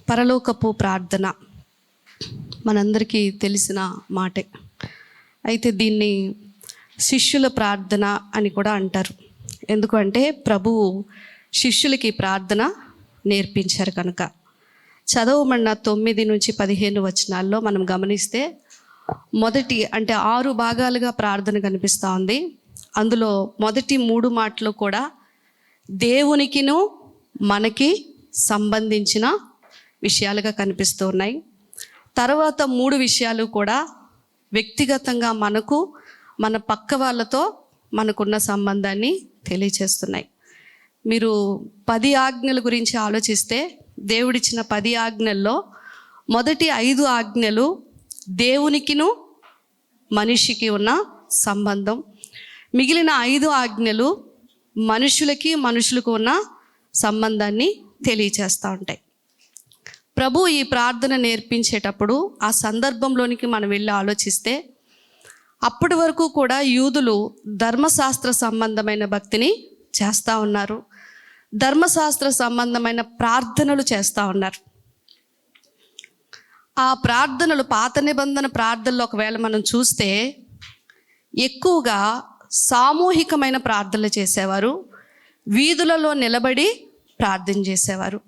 పరలోకపు ప్రార్థన మనందరికీ తెలిసిన మాటే. అయితే దీన్ని శిష్యుల ప్రార్థన అని కూడా అంటారు. ఎందుకంటే ప్రభువు శిష్యులకి ప్రార్థన నేర్పించారు కనుక. చదవమన్న 9 నుంచి 15 వచనాల్లో మనం గమనిస్తే మొదటి అంటే 6 భాగాలుగా ప్రార్థన కనిపిస్తూ ఉంది. అందులో మొదటి 3 మాటలు కూడా దేవునికిను మనకి సంబంధించిన విషయాలుగా కనిపిస్తూ ఉన్నాయి. తర్వాత 3 విషయాలు కూడా వ్యక్తిగతంగా మనకు మన పక్క వాళ్ళతో మనకున్న సంబంధాన్ని తెలియచేస్తున్నాయి. మీరు 10 ఆజ్ఞల గురించి ఆలోచిస్తే దేవుడిచ్చిన 10 ఆజ్ఞల్లో మొదటి 5 ఆజ్ఞలు దేవునికిను మనిషికి ఉన్న సంబంధం. మిగిలిన 5 ఆజ్ఞలు మనుషులకు ఉన్న సంబంధాన్ని తెలియచేస్తూ ఉంటాయి. ప్రభు ఈ ప్రార్థన నేర్పించేటప్పుడు ఆ సందర్భంలోనికి మనం వెళ్ళి ఆలోచిస్తే అప్పటి వరకు కూడా యూదులు ధర్మశాస్త్ర సంబంధమైన భక్తిని చేస్తూ ఉన్నారు, ధర్మశాస్త్ర సంబంధమైన ప్రార్థనలు చేస్తూ ఉన్నారు. ఆ ప్రార్థనలు పాత నిబంధన ప్రార్థనలు ఒకవేళ మనం చూస్తే ఎక్కువగా సామూహికమైన ప్రార్థనలు చేసేవారు, వీధులలో నిలబడి ప్రార్థన చేసేవారు,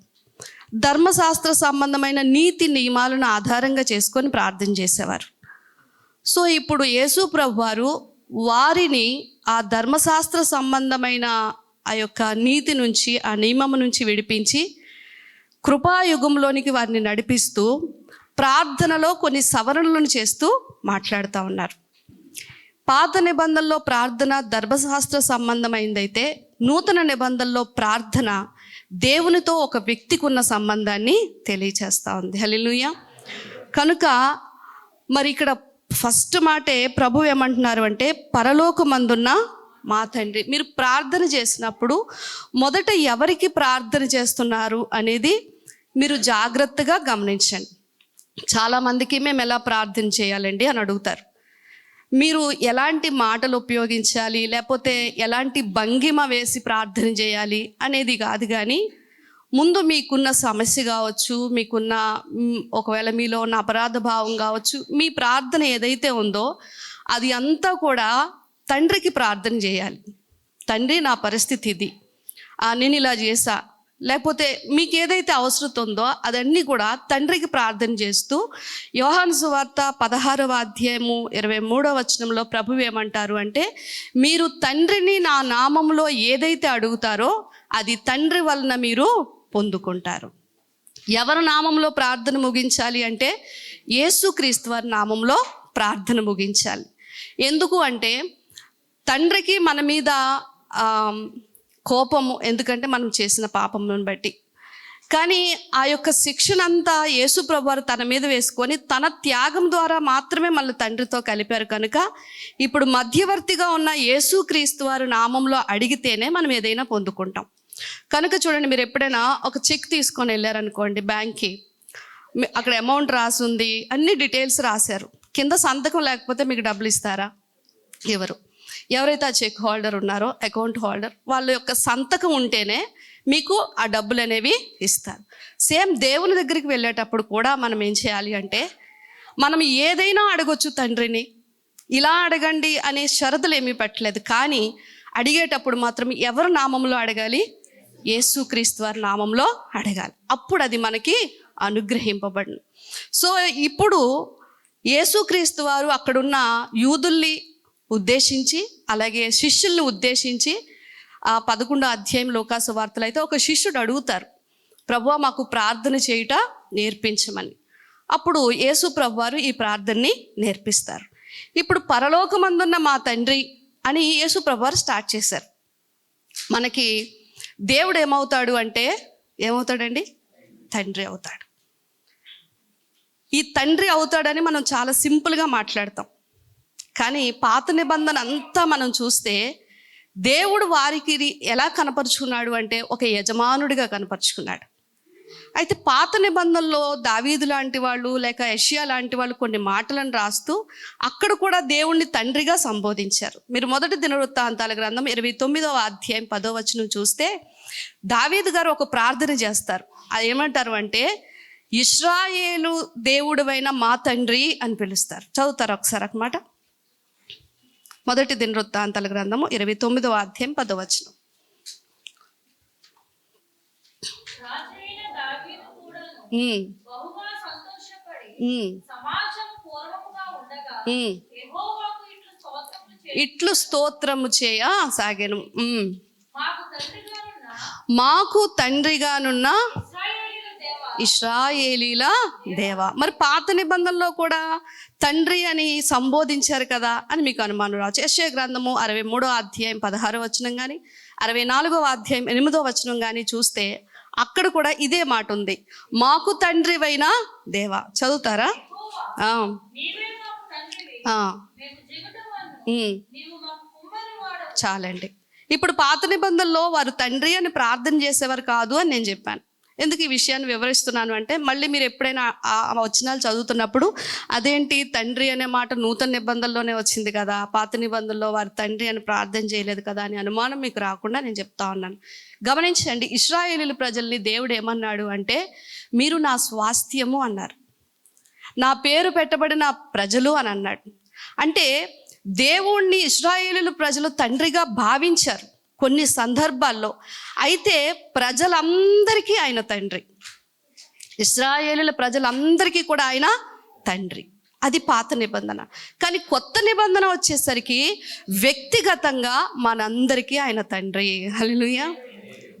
ధర్మశాస్త్ర సంబంధమైన నీతి నియమాలను ఆధారంగా చేసుకొని ప్రార్థన చేసేవారు. సో ఇప్పుడు యేసు ప్రభు వారు వారిని ఆ ధర్మశాస్త్ర సంబంధమైన ఆ యొక్క నీతి నుంచి, ఆ నియమము నుంచి విడిపించి కృపాయుగంలోనికి వారిని నడిపిస్తూ ప్రార్థనలో కొన్ని సవరణలను చేస్తూ మాట్లాడుతూ ఉన్నారు. పాత నిబంధనలో ప్రార్థన ధర్మశాస్త్ర సంబంధమైందైతే నూతన నిబంధనలో ప్రార్థన దేవునితో ఒక వ్యక్తికి ఉన్న సంబంధాన్ని తెలియచేస్తూ ఉంది. హల్లెలూయా. కనుక మరి ఇక్కడ ఫస్ట్ మాటే ప్రభు ఏమంటున్నారు అంటే, పరలోకమందున్న మా తండ్రి. మీరు ప్రార్థన చేసినప్పుడు మొదట ఎవరికి ప్రార్థన చేస్తున్నారు అనేది మీరు జాగ్రత్తగా గమనించండి. చాలామందికి మేము ఎలా ప్రార్థన చేయాలండి అని అడుగుతారు. మీరు ఎలాంటి మాటలు ఉపయోగించాలి, లేకపోతే ఎలాంటి భంగిమ వేసి ప్రార్థన చేయాలి అనేది కాదు, కానీ ముందు మీకున్న సమస్య కావచ్చు, మీకున్న ఒకవేళ మీలో ఉన్న అపరాధ భావం కావచ్చు, మీ ప్రార్థన ఏదైతే ఉందో అది అంతా కూడా తండ్రికి ప్రార్థన చేయాలి. తండ్రి, నా పరిస్థితి ఇది, నేను ఇలా చేశా, లేకపోతే మీకు ఏదైతే అవసరం ఉందో అదన్నీ కూడా తండ్రికి ప్రార్థన చేస్తూ యోహాను సువార్త 16వ అధ్యాయము 23వ వచనంలో ప్రభు ఏమంటారు అంటే, మీరు తండ్రిని నా నామంలో ఏదైతే అడుగుతారో అది తండ్రి వలన మీరు పొందుకుంటారు. ఎవరి నామంలో ప్రార్థన ముగించాలి అంటే యేసుక్రీస్తు వారి నామంలో ప్రార్థన ముగించాలి. ఎందుకు అంటే తండ్రికి మన మీద కోపము, ఎందుకంటే మనం చేసిన పాపమును బట్టి. కానీ ఆ యొక్క శిక్షనంతా యేసు ప్రభువారు తన మీద వేసుకొని తన త్యాగం ద్వారా మాత్రమే మళ్ళీ తండ్రితో కలిపారు. కనుక ఇప్పుడు మధ్యవర్తిగా ఉన్న యేసుక్రీస్తు వారి నామంలో అడిగితేనే మనం ఏదైనా పొందుకుంటాం. కనుక చూడండి, మీరు ఎప్పుడైనా ఒక చెక్ తీసుకొని వెళ్ళారనుకోండి బ్యాంక్కి, అక్కడ అమౌంట్ రాసుంది, అన్ని డీటెయిల్స్ రాశారు, కింద సంతకం లేకపోతే మీకు డబ్బులు ఇస్తారా? ఎవరైతే ఆ చెక్ హోల్డర్ ఉన్నారో, అకౌంట్ హోల్డర్, వాళ్ళ యొక్క సంతకం ఉంటేనే మీకు ఆ డబ్బులు అనేవి ఇస్తారు. సేమ్ దేవుని దగ్గరికి వెళ్ళేటప్పుడు కూడా మనం ఏం చేయాలి అంటే, మనం ఏదైనా అడగొచ్చు తండ్రిని, ఇలా అడగండి అనే షరతులు ఏమీ పెట్టలేదు. కానీ అడిగేటప్పుడు మాత్రం ఎవరి నామంలో అడగాలి? యేసుక్రీస్తు వారి నామంలో అడగాలి. అప్పుడు అది మనకి అనుగ్రహింపబడును. సో ఇప్పుడు యేసుక్రీస్తు వారు అక్కడున్న యూదుల్ని ఉద్దేశించి, అలాగే శిష్యుల్ని ఉద్దేశించి 11వ అధ్యాయం లోకాసు వార్తలు అయితే ఒక శిష్యుడు అడుగుతారు, ప్రభువా మాకు ప్రార్థన చేయుట నేర్పించమని. అప్పుడు యేసు ప్రభువారు ఈ ప్రార్థనని నేర్పిస్తారు. ఇప్పుడు పరలోకమందున్న మా తండ్రి అని యేసు ప్రభువారు స్టార్ట్ చేశారు. మనకి దేవుడు ఏమవుతాడు అంటే, ఏమవుతాడండి? తండ్రి అవుతాడు. ఈ తండ్రి అవుతాడని మనం చాలా సింపుల్గా మాట్లాడతాం. కానీ పాత నిబంధన అంతా మనం చూస్తే దేవుడు వారికి ఎలా కనపరుచుకున్నాడు అంటే ఒక యజమానుడిగా కనపరుచుకున్నాడు. అయితే పాత నిబంధనలో దావీదు లాంటి వాళ్ళు లేక యెషయా లాంటి వాళ్ళు కొన్ని మాటలను రాస్తూ అక్కడ కూడా దేవుణ్ణి తండ్రిగా సంబోధించారు. మీరు మొదటి దినవృత్తాంతాల గ్రంథం 29వ అధ్యాయం 10వ వచనం చూస్తే దావీదు గారు ఒక ప్రార్థన చేస్తారు. అది ఏమంటారు అంటే, ఇశ్రాయేలు దేవుడివైన మా తండ్రి అని పిలుస్తారు. చదువుతారు ఒకసారి అన్నమాట. మొదటి దినవృత్తాంతాల గ్రంథము 29వ అధ్యాయం 10వ వచనం. ఇట్లు స్తోత్రము చేయ సాగెను, మాకు తండ్రిగానున్న ఇశ్రాయేలీల దేవా. మరి పాత నిబంధనలో కూడా తండ్రి అని సంబోధించారు కదా అని మీకు అనుమానం రావచ్చు. యెషయా గ్రంథము 63వ అధ్యాయం 16వ వచనం కానీ 64వ అధ్యాయం 8వ వచనం కానీ చూస్తే అక్కడ కూడా ఇదే మాట ఉంది, మాకు తండ్రివైన దేవా. చదువుతారా? చాలండి. ఇప్పుడు పాత నిబంధనలో వారు తండ్రి అని ప్రార్థన చేసేవారు కాదు అని నేను చెప్పాను. ఎందుకు ఈ విషయాన్ని వివరిస్తున్నాను అంటే, మళ్ళీ మీరు ఎప్పుడైనా ఆ వచనాలు చదువుతున్నప్పుడు అదేంటి తండ్రి అనే మాట నూతన నిబంధనలోనే వచ్చింది కదా, పాత నిబంధనలో వారు తండ్రి అని ప్రార్థన చేయలేదు కదా అని అనుమానం మీకు రాకుండా నేను చెప్తా ఉన్నాను. గమనించండి, ఇశ్రాయేలీయుల ప్రజల్ని దేవుడు ఏమన్నాడు అంటే, మీరు నా స్వాస్థ్యము అన్నారు, నా పేరు పెట్టబడిన ప్రజలు అని అన్నాడు. అంటే దేవుణ్ణి ఇశ్రాయేలీయుల ప్రజలు తండ్రిగా భావించారు కొన్ని సందర్భాల్లో. అయితే ప్రజలందరికీ ఆయన తండ్రి, ఇశ్రాయేలీయుల ప్రజలందరికీ కూడా ఆయన తండ్రి. అది పాత నిబంధన. కానీ కొత్త నిబంధన వచ్చేసరికి వ్యక్తిగతంగా మనందరికీ ఆయన తండ్రి. హల్లెలూయా.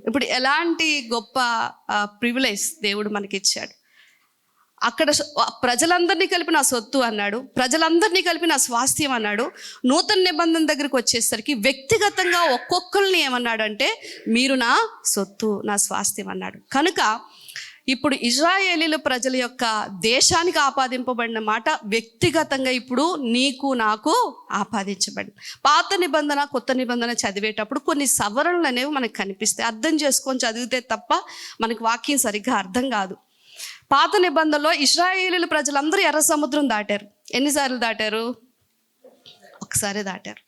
ఇప్పుడు ఎలాంటి గొప్ప ప్రివిలేజ్ దేవుడు మనకిచ్చాడు. అక్కడ ప్రజలందరినీ కలిపి నా సొత్తు అన్నాడు, ప్రజలందరినీ కలిపి నా స్వాస్థ్యం అన్నాడు. నూతన నిబంధన దగ్గరికి వచ్చేసరికి వ్యక్తిగతంగా ఒక్కొక్కరిని ఏమన్నాడంటే, మీరు నా సొత్తు, నా స్వాస్థ్యం అన్నాడు. కనుక ఇప్పుడు ఇశ్రాయేలీయుల ప్రజల యొక్క దేశానికి ఆపాదింపబడిన మాట వ్యక్తిగతంగా ఇప్పుడు నీకు నాకు ఆపాదించబడింది. పాత నిబంధన కొత్త నిబంధన చదివేటప్పుడు కొన్ని సవరణలు అనేవి మనకు కనిపిస్తాయి. అర్థం చేసుకొని చదివితే తప్ప మనకు వాక్యం సరిగ్గా అర్థం కాదు. పాత నిబంధనలో ఇశ్రాయేలీయుల ప్రజలందరూ ఎర్ర సముద్రం దాటారు. ఎన్నిసార్లు దాటారు? ఒకసారి దాటారు.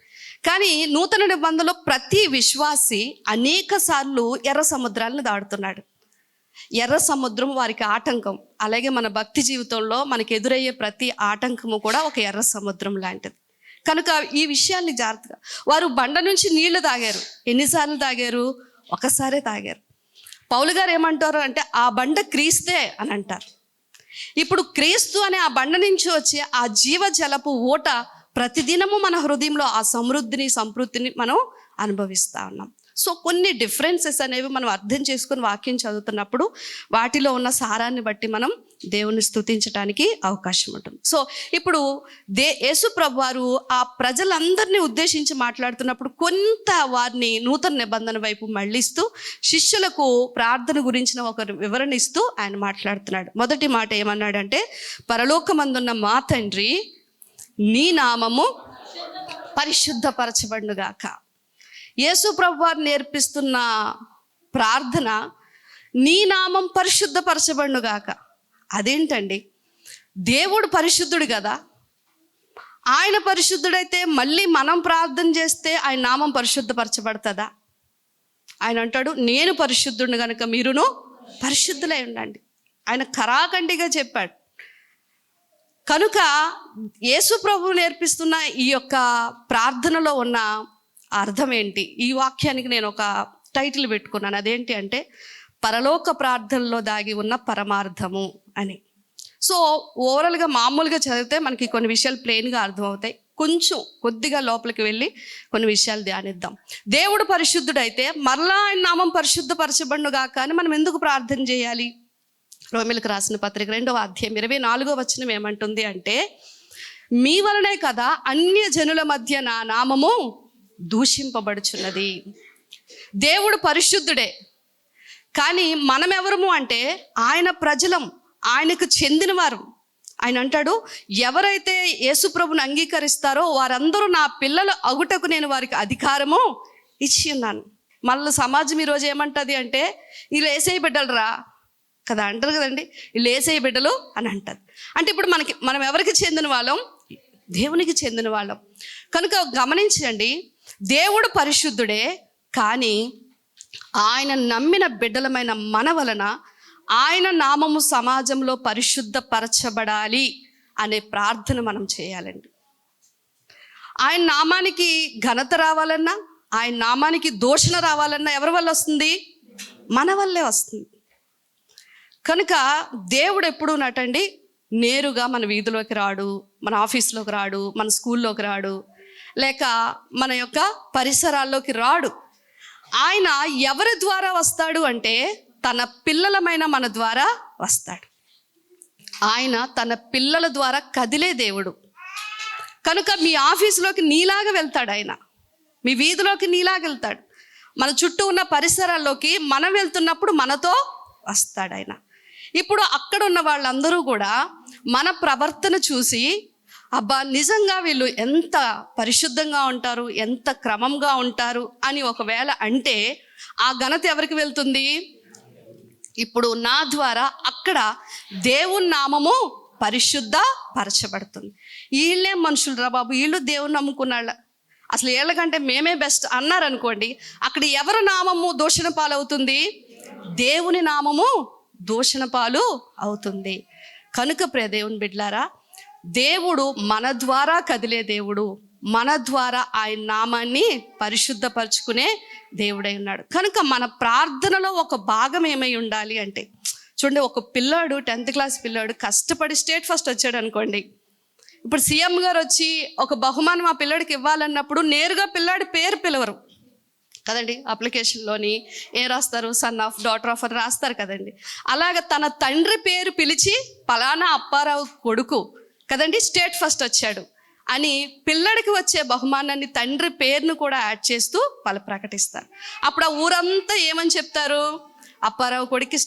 కానీ నూతన నిబంధనలో ప్రతి విశ్వాసి అనేక సార్లు ఎర్ర సముద్రాలను దాటుతున్నాడు. ఎర్ర సముద్రం వారికి ఆటంకం. అలాగే మన భక్తి జీవితంలో మనకు ఎదురయ్యే ప్రతి ఆటంకము కూడా ఒక ఎర్ర సముద్రం లాంటిది. కనుక ఈ విషయాల్ని జాగ్రత్తగా, వారు బండ నుంచి నీళ్లు తాగారు. ఎన్నిసార్లు తాగారు? ఒకసారే తాగారు. పౌలు గారు ఏమంటారు అంటే, ఆ బండ క్రీస్తే అని అంటారు. ఇప్పుడు క్రీస్తు అనే ఆ బండ నుంచి వచ్చే ఆ జీవజలపు ఊట ప్రతిదినము మన హృదయంలో ఆ సమృద్ధిని సంతృప్తిని మనం అనుభవిస్తూ ఉన్నాం. సో కొన్ని డిఫరెన్సెస్ అనేవి మనం అర్థం చేసుకుని వాక్యం చదువుతున్నప్పుడు వాటిలో ఉన్న సారాన్ని బట్టి మనం దేవుని స్తుతించడానికి అవకాశం ఉంటుంది. సో ఇప్పుడు యేసు ప్రభు వారు ఆ ప్రజలందరినీ ఉద్దేశించి మాట్లాడుతున్నప్పుడు కొంత వారిని నూతన నిబంధన వైపు మళ్ళిస్తూ శిష్యులకు ప్రార్థన గురించిన ఒక వివరణ ఇస్తూ ఆయన మాట్లాడుతున్నాడు. మొదటి మాట ఏమన్నాడంటే, పరలోకమందున్న మా తండ్రి, నీ నామము పరిశుద్ధపరచబడునుగాక. యేసు ప్రభు వారు నేర్పిస్తున్న ప్రార్థన, నీ నామం పరిశుద్ధపరచబడునుగాక. అదేంటండి? దేవుడు పరిశుద్ధుడు కదా, ఆయన పరిశుద్ధుడైతే మళ్ళీ మనం ప్రార్థన చేస్తే ఆయన నామం పరిశుద్ధపరచబడుతుందా? ఆయన అంటాడు, నేను పరిశుద్ధుడిని కనుక మీరును పరిశుద్ధులై ఉండండి. ఆయన ఖరాఖండిగా చెప్పాడు. కనుక యేసు ప్రభువు నేర్పిస్తున్న ఈ యొక్క ప్రార్థనలో ఉన్న అర్థం ఏంటి? ఈ వాక్యానికి నేను ఒక టైటిల్ పెట్టుకున్నాను. అదేంటి అంటే, పరలోక ప్రార్థనలో దాగి ఉన్న పరమార్థము అని. సో ఓవరాల్గా మామూలుగా చదివితే మనకి కొన్ని విషయాలు ప్లెయిన్గా అర్థమవుతాయి. కొంచెం కొద్దిగా లోపలికి వెళ్ళి కొన్ని విషయాలు ధ్యానిద్దాం. దేవుడు పరిశుద్ధుడైతే మరలా ఆయన నామం పరిశుద్ధపరచబడునుగాక అని మనం ఎందుకు ప్రార్థన చేయాలి? రోమీయులకు రాసిన పత్రిక 2వ అధ్యాయం 24వ వచనం ఏమంటుంది అంటే, మీ వలనే కదా అన్య జనుల మధ్య నా నామము దూషింపబడుచున్నది. దేవుడు పరిశుద్ధుడే, కానీ మనం ఎవరము అంటే ఆయన ప్రజలం, ఆయనకు చెందినవారు. ఆయన అంటాడు, ఎవరైతే యేసుప్రభుని అంగీకరిస్తారో వారందరూ నా పిల్లలు అగుటకు నేను వారికి అధికారము ఇచ్చి ఉన్నాను. మళ్ళీ సమాజం ఈరోజు ఏమంటుంది అంటే, వీళ్ళు యేసయ్య బిడ్డలరా, కదా, అంటారు కదండి, వీళ్ళు యేసయ్య బిడ్డలు అని అంటారు. అంటే ఇప్పుడు మనం ఎవరికి చెందిన వాళ్ళం? దేవునికి చెందిన వాళ్ళం. కనుక గమనించండి, దేవుడు పరిశుద్ధుడే, కానీ ఆయన నమ్మిన బిడ్డలమైన మన వలన ఆయన నామము సమాజంలో పరిశుద్ధపరచబడాలి అనే ప్రార్థన మనం చేయాలండి. ఆయన నామానికి ఘనత రావాలన్నా, ఆయన నామానికి దూషణ రావాలన్నా ఎవరి వల్ల వస్తుంది? మన వల్లే వస్తుంది. కనుక దేవుడు ఎప్పుడు నటండి నేరుగా మన వీధిలోకి రాడు, మన ఆఫీస్లోకి రాడు, మన స్కూల్లోకి రాడు, లేక మన యొక్క పరిసరాల్లోకి రాడు. ఆయన ఎవరి ద్వారా వస్తాడు అంటే తన పిల్లలమైన మన ద్వారా వస్తాడు. ఆయన తన పిల్లల ద్వారా కదిలే దేవుడు. కనుక మీ ఆఫీసులోకి నీలాగా వెళ్తాడు ఆయన, మీ వీధిలోకి నీలాగా వెళ్తాడు, మన చుట్టూ ఉన్న పరిసరాల్లోకి మనం వెళ్తున్నప్పుడు మనతో వస్తాడు ఆయన. ఇప్పుడు అక్కడ ఉన్న వాళ్ళందరూ కూడా మన ప్రవర్తన చూసి, అబ్బా నిజంగా వీళ్ళు ఎంత పరిశుద్ధంగా ఉంటారు, ఎంత క్రమంగా ఉంటారు అని ఒకవేళ అంటే ఆ ఘనత ఎవరికి వెళ్తుంది? ఇప్పుడు నా ద్వారా అక్కడ దేవుని నామము పరిశుద్ధ పరచబడుతుంది. వీళ్ళే మనుషులు రా బాబు, వీళ్ళు దేవుని నమ్ముకున్నాళ్ళ, అసలు వీళ్ళకంటే మేమే బెస్ట్ అన్నారనుకోండి, అక్కడ ఎవరి నామము దూషణ పాలవుతుంది? దేవుని నామము దూషణ పాలు అవుతుంది. కనుక ప్రియ దేవుని బిడ్డలారా, దేవుడు మన ద్వారా కదిలే దేవుడు, మన ద్వారా ఆయన నామాన్ని పరిశుద్ధపరచుకునే దేవుడై ఉన్నాడు. కనుక మన ప్రార్థనలో ఒక భాగం ఏమై ఉండాలి అంటే, చూడండి, ఒక పిల్లాడు 10th క్లాస్ పిల్లాడు కష్టపడి స్టేట్ ఫస్ట్ వచ్చాడు అనుకోండి, ఇప్పుడు సీఎం గారు వచ్చి ఒక బహుమానం ఆ పిల్లాడికి ఇవ్వాలన్నప్పుడు నేరుగా పిల్లాడి పేరు పిలవరు కదండి. అప్లికేషన్లోని ఏం రాస్తారు? సన్ ఆఫ్, డాటర్ ఆఫ్ అని రాస్తారు కదండి. అలాగ తన తండ్రి పేరు పిలిచి పలానా అప్పారావు కొడుకు కదండి స్టేట్ ఫస్ట్ వచ్చాడు అని పిల్లడికి వచ్చే బహుమానాన్ని తండ్రి పేరును కూడా యాడ్ చేస్తూ వాళ్ళు ప్రకటిస్తారు. అప్పుడు ఆ ఊరంతా ఏమని చెప్తారు? అప్పారావు కొడుకు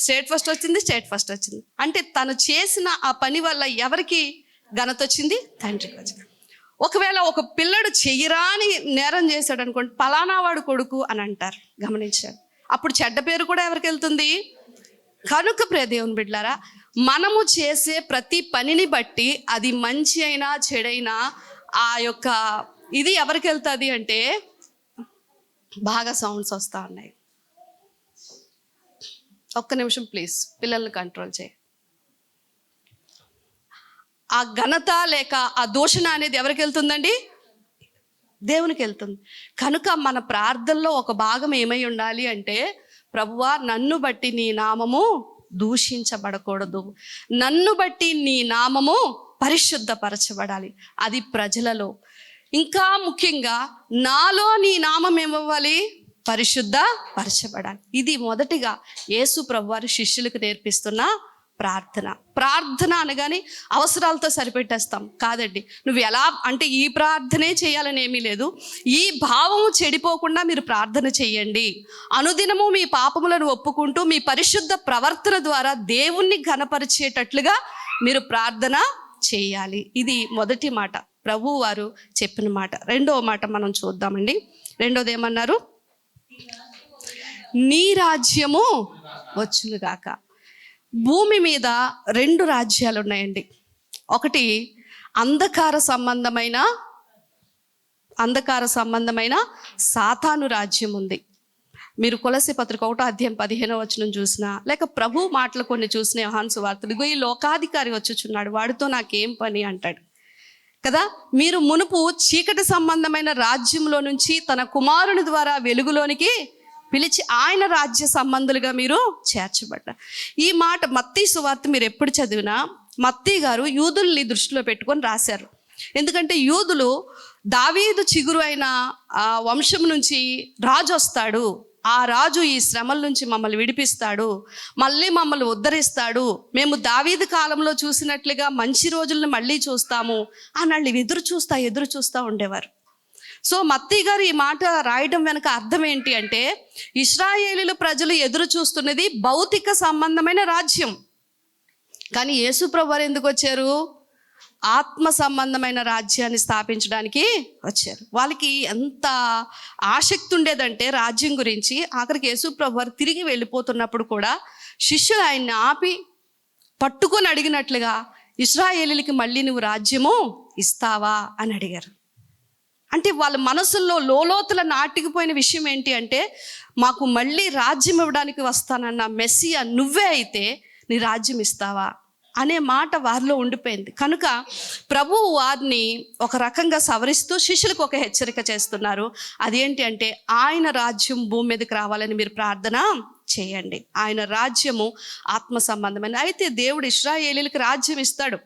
స్టేట్ ఫస్ట్ వచ్చింది, స్టేట్ ఫస్ట్ వచ్చింది. అంటే తను చేసిన ఆ పని వల్ల ఎవరికి ఘనత వచ్చింది? తండ్రికి వచ్చింది. ఒకవేళ ఒక పిల్లడు చెయ్యరాని నేరం చేశాడు అనుకోండి, పలానా వాడు కొడుకు అని అంటారు. గమనించారు, అప్పుడు చెడ్డ పేరు కూడా ఎవరికి వెళ్తుంది? కనుక ప్రియ దేవుని బిడ్డలారా, మనము చేసే ప్రతి పనిని బట్టి అది మంచి అయినా చెడైనా ఆ యొక్క ఇది ఎవరికి వెళ్తుంది అంటే, బాగా సౌండ్స్ వస్తూ ఉన్నాయి. ఒక్క నిమిషం ప్లీజ్, పిల్లల్ని కంట్రోల్ చేయి. ఆ ఘనత లేక ఆ దూషణ అనేది ఎవరికి వెళ్తుందండి? దేవునికి వెళ్తుంది. కనుక మన ప్రార్థనలో ఒక భాగం ఏమై ఉండాలి అంటే, ప్రభువా నన్ను బట్టి నీ నామము దూషించబడకూడదు, నన్ను బట్టి నీ నామము పరిశుద్ధపరచబడాలి. అది ప్రజలలో, ఇంకా ముఖ్యంగా నాలో నీ నామం ఏమవ్వాలి? పరిశుద్ధ పరచబడాలి. ఇది మొదటిగా యేసు ప్రభువారు శిష్యులకు నేర్పిస్తున్న ప్రార్థన అనగానే అవసరాలతో సరిపెట్టేస్తాం కాదండి. నువ్వు ఎలా అంటే ఈ ప్రార్థనే చేయాలని ఏమీ లేదు. ఈ భావము చెడిపోకుండా మీరు ప్రార్థన చేయండి. అనుదినము మీ పాపములను ఒప్పుకుంటూ మీ పరిశుద్ధ ప్రవర్తన ద్వారా దేవుణ్ణి ఘనపరిచేటట్లుగా మీరు ప్రార్థన చేయాలి. ఇది మొదటి మాట, ప్రభువు వారు చెప్పిన మాట. రెండవ మాట మనం చూద్దామండి. రెండోది ఏమన్నారు? నీ రాజ్యము వచ్చునుగాక. భూమి మీద 2 రాజ్యాలు ఉన్నాయండి. ఒకటి అంధకార సంబంధమైన సాతాను రాజ్యం ఉంది. మీరు కొలస్సీ పత్రిక 1:15 చూసినా, లేక ప్రభు మాటలు కొన్ని చూసిన యోహాను సువార్తలు, ఇగో ఈ లోకాధికారి వచ్చుచున్నాడు, వాడితో నాకేం పని అంటాడు కదా. మీరు మునుపు చీకటి సంబంధమైన రాజ్యంలో నుంచి తన కుమారుని ద్వారా వెలుగులోనికి పిలిచి ఆయన రాజ్య సంబంధులుగా మీరు చేర్చబడ్డారు. ఈ మాట మత్తీ సువార్త మీరు ఎప్పుడు చదివినా మత్తీ గారు యూదుల్ని దృష్టిలో పెట్టుకొని రాశారు. ఎందుకంటే యూదులు దావీదు చిగురు అయిన ఆ వంశం నుంచి రాజు వస్తాడు, ఆ రాజు ఈ శ్రమల నుంచి మమ్మల్ని విడిపిస్తాడు, మళ్ళీ మమ్మల్ని ఉద్ధరిస్తాడు, మేము దావీదు కాలంలో చూసినట్లుగా మంచి రోజులను మళ్ళీ చూస్తాము అని వాళ్ళు ఎదురు చూస్తూ ఉండేవారు. సో మత్తీ గారు ఈ మాట రాయడం వెనక అర్థం ఏంటి అంటే, ఇశ్రాయేలీల ప్రజలు ఎదురు చూస్తున్నది భౌతిక సంబంధమైన రాజ్యం. కానీ యేసు ప్రభువారు ఎందుకు వచ్చారు? ఆత్మ సంబంధమైన రాజ్యాన్ని స్థాపించడానికి వచ్చారు. వాళ్ళకి ఎంత ఆసక్తి ఉండేదంటే రాజ్యం గురించి, ఆఖరికి యేసు ప్రభువారు తిరిగి వెళ్ళిపోతున్నప్పుడు కూడా శిష్యులు ఆయన్ని ఆపి పట్టుకొని అడిగినట్లుగా, ఇశ్రాయేలీలకి మళ్ళీ నువ్వు రాజ్యము ఇస్తావా అని అడిగారు. అంటే వాళ్ళ మనసుల్లో లోలోతుల నాటికిపోయిన విషయం ఏంటి అంటే, మాకు మళ్ళీ రాజ్యం ఇవ్వడానికి వస్తానన్న మెస్సియా నువ్వే అయితే నీ రాజ్యం ఇస్తావా అనే మాట వారిలో ఉండిపోయింది. కనుక ప్రభువు వారిని ఒక రకంగా సవరిస్తూ శిష్యులకు ఒక హెచ్చరిక చేస్తున్నారు. అదేంటి అంటే, ఆయన రాజ్యం భూమి మీదకి రావాలని మీరు ప్రార్థన చేయండి. ఆయన రాజ్యము ఆత్మ సంబంధమైన. అయితే దేవుడు ఇశ్రాయేలీలకు రాజ్యం ఇస్తాడు.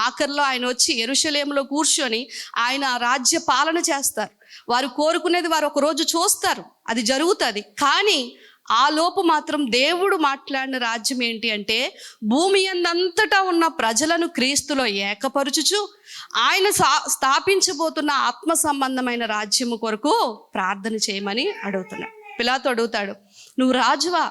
ఆఖరిలో ఆయన వచ్చి యెరూషలేములో కూర్చొని ఆయన రాజ్య పాలన చేస్తారు. వారు కోరుకునేది వారు ఒకరోజు చూస్తారు, అది జరుగుతుంది. కానీ ఆ లోపు మాత్రం దేవుడు మాట్లాడిన రాజ్యం ఏంటి అంటే, భూమి అంతటా ఉన్న ప్రజలను క్రీస్తులో ఏకపరుచుచు ఆయన స్థాపించబోతున్న ఆత్మ సంబంధమైన రాజ్యము కొరకు ప్రార్థన చేయమని అడుగుతున్నాడు. పిలాతు అడుగుతాడు, నువ్వు రాజువా?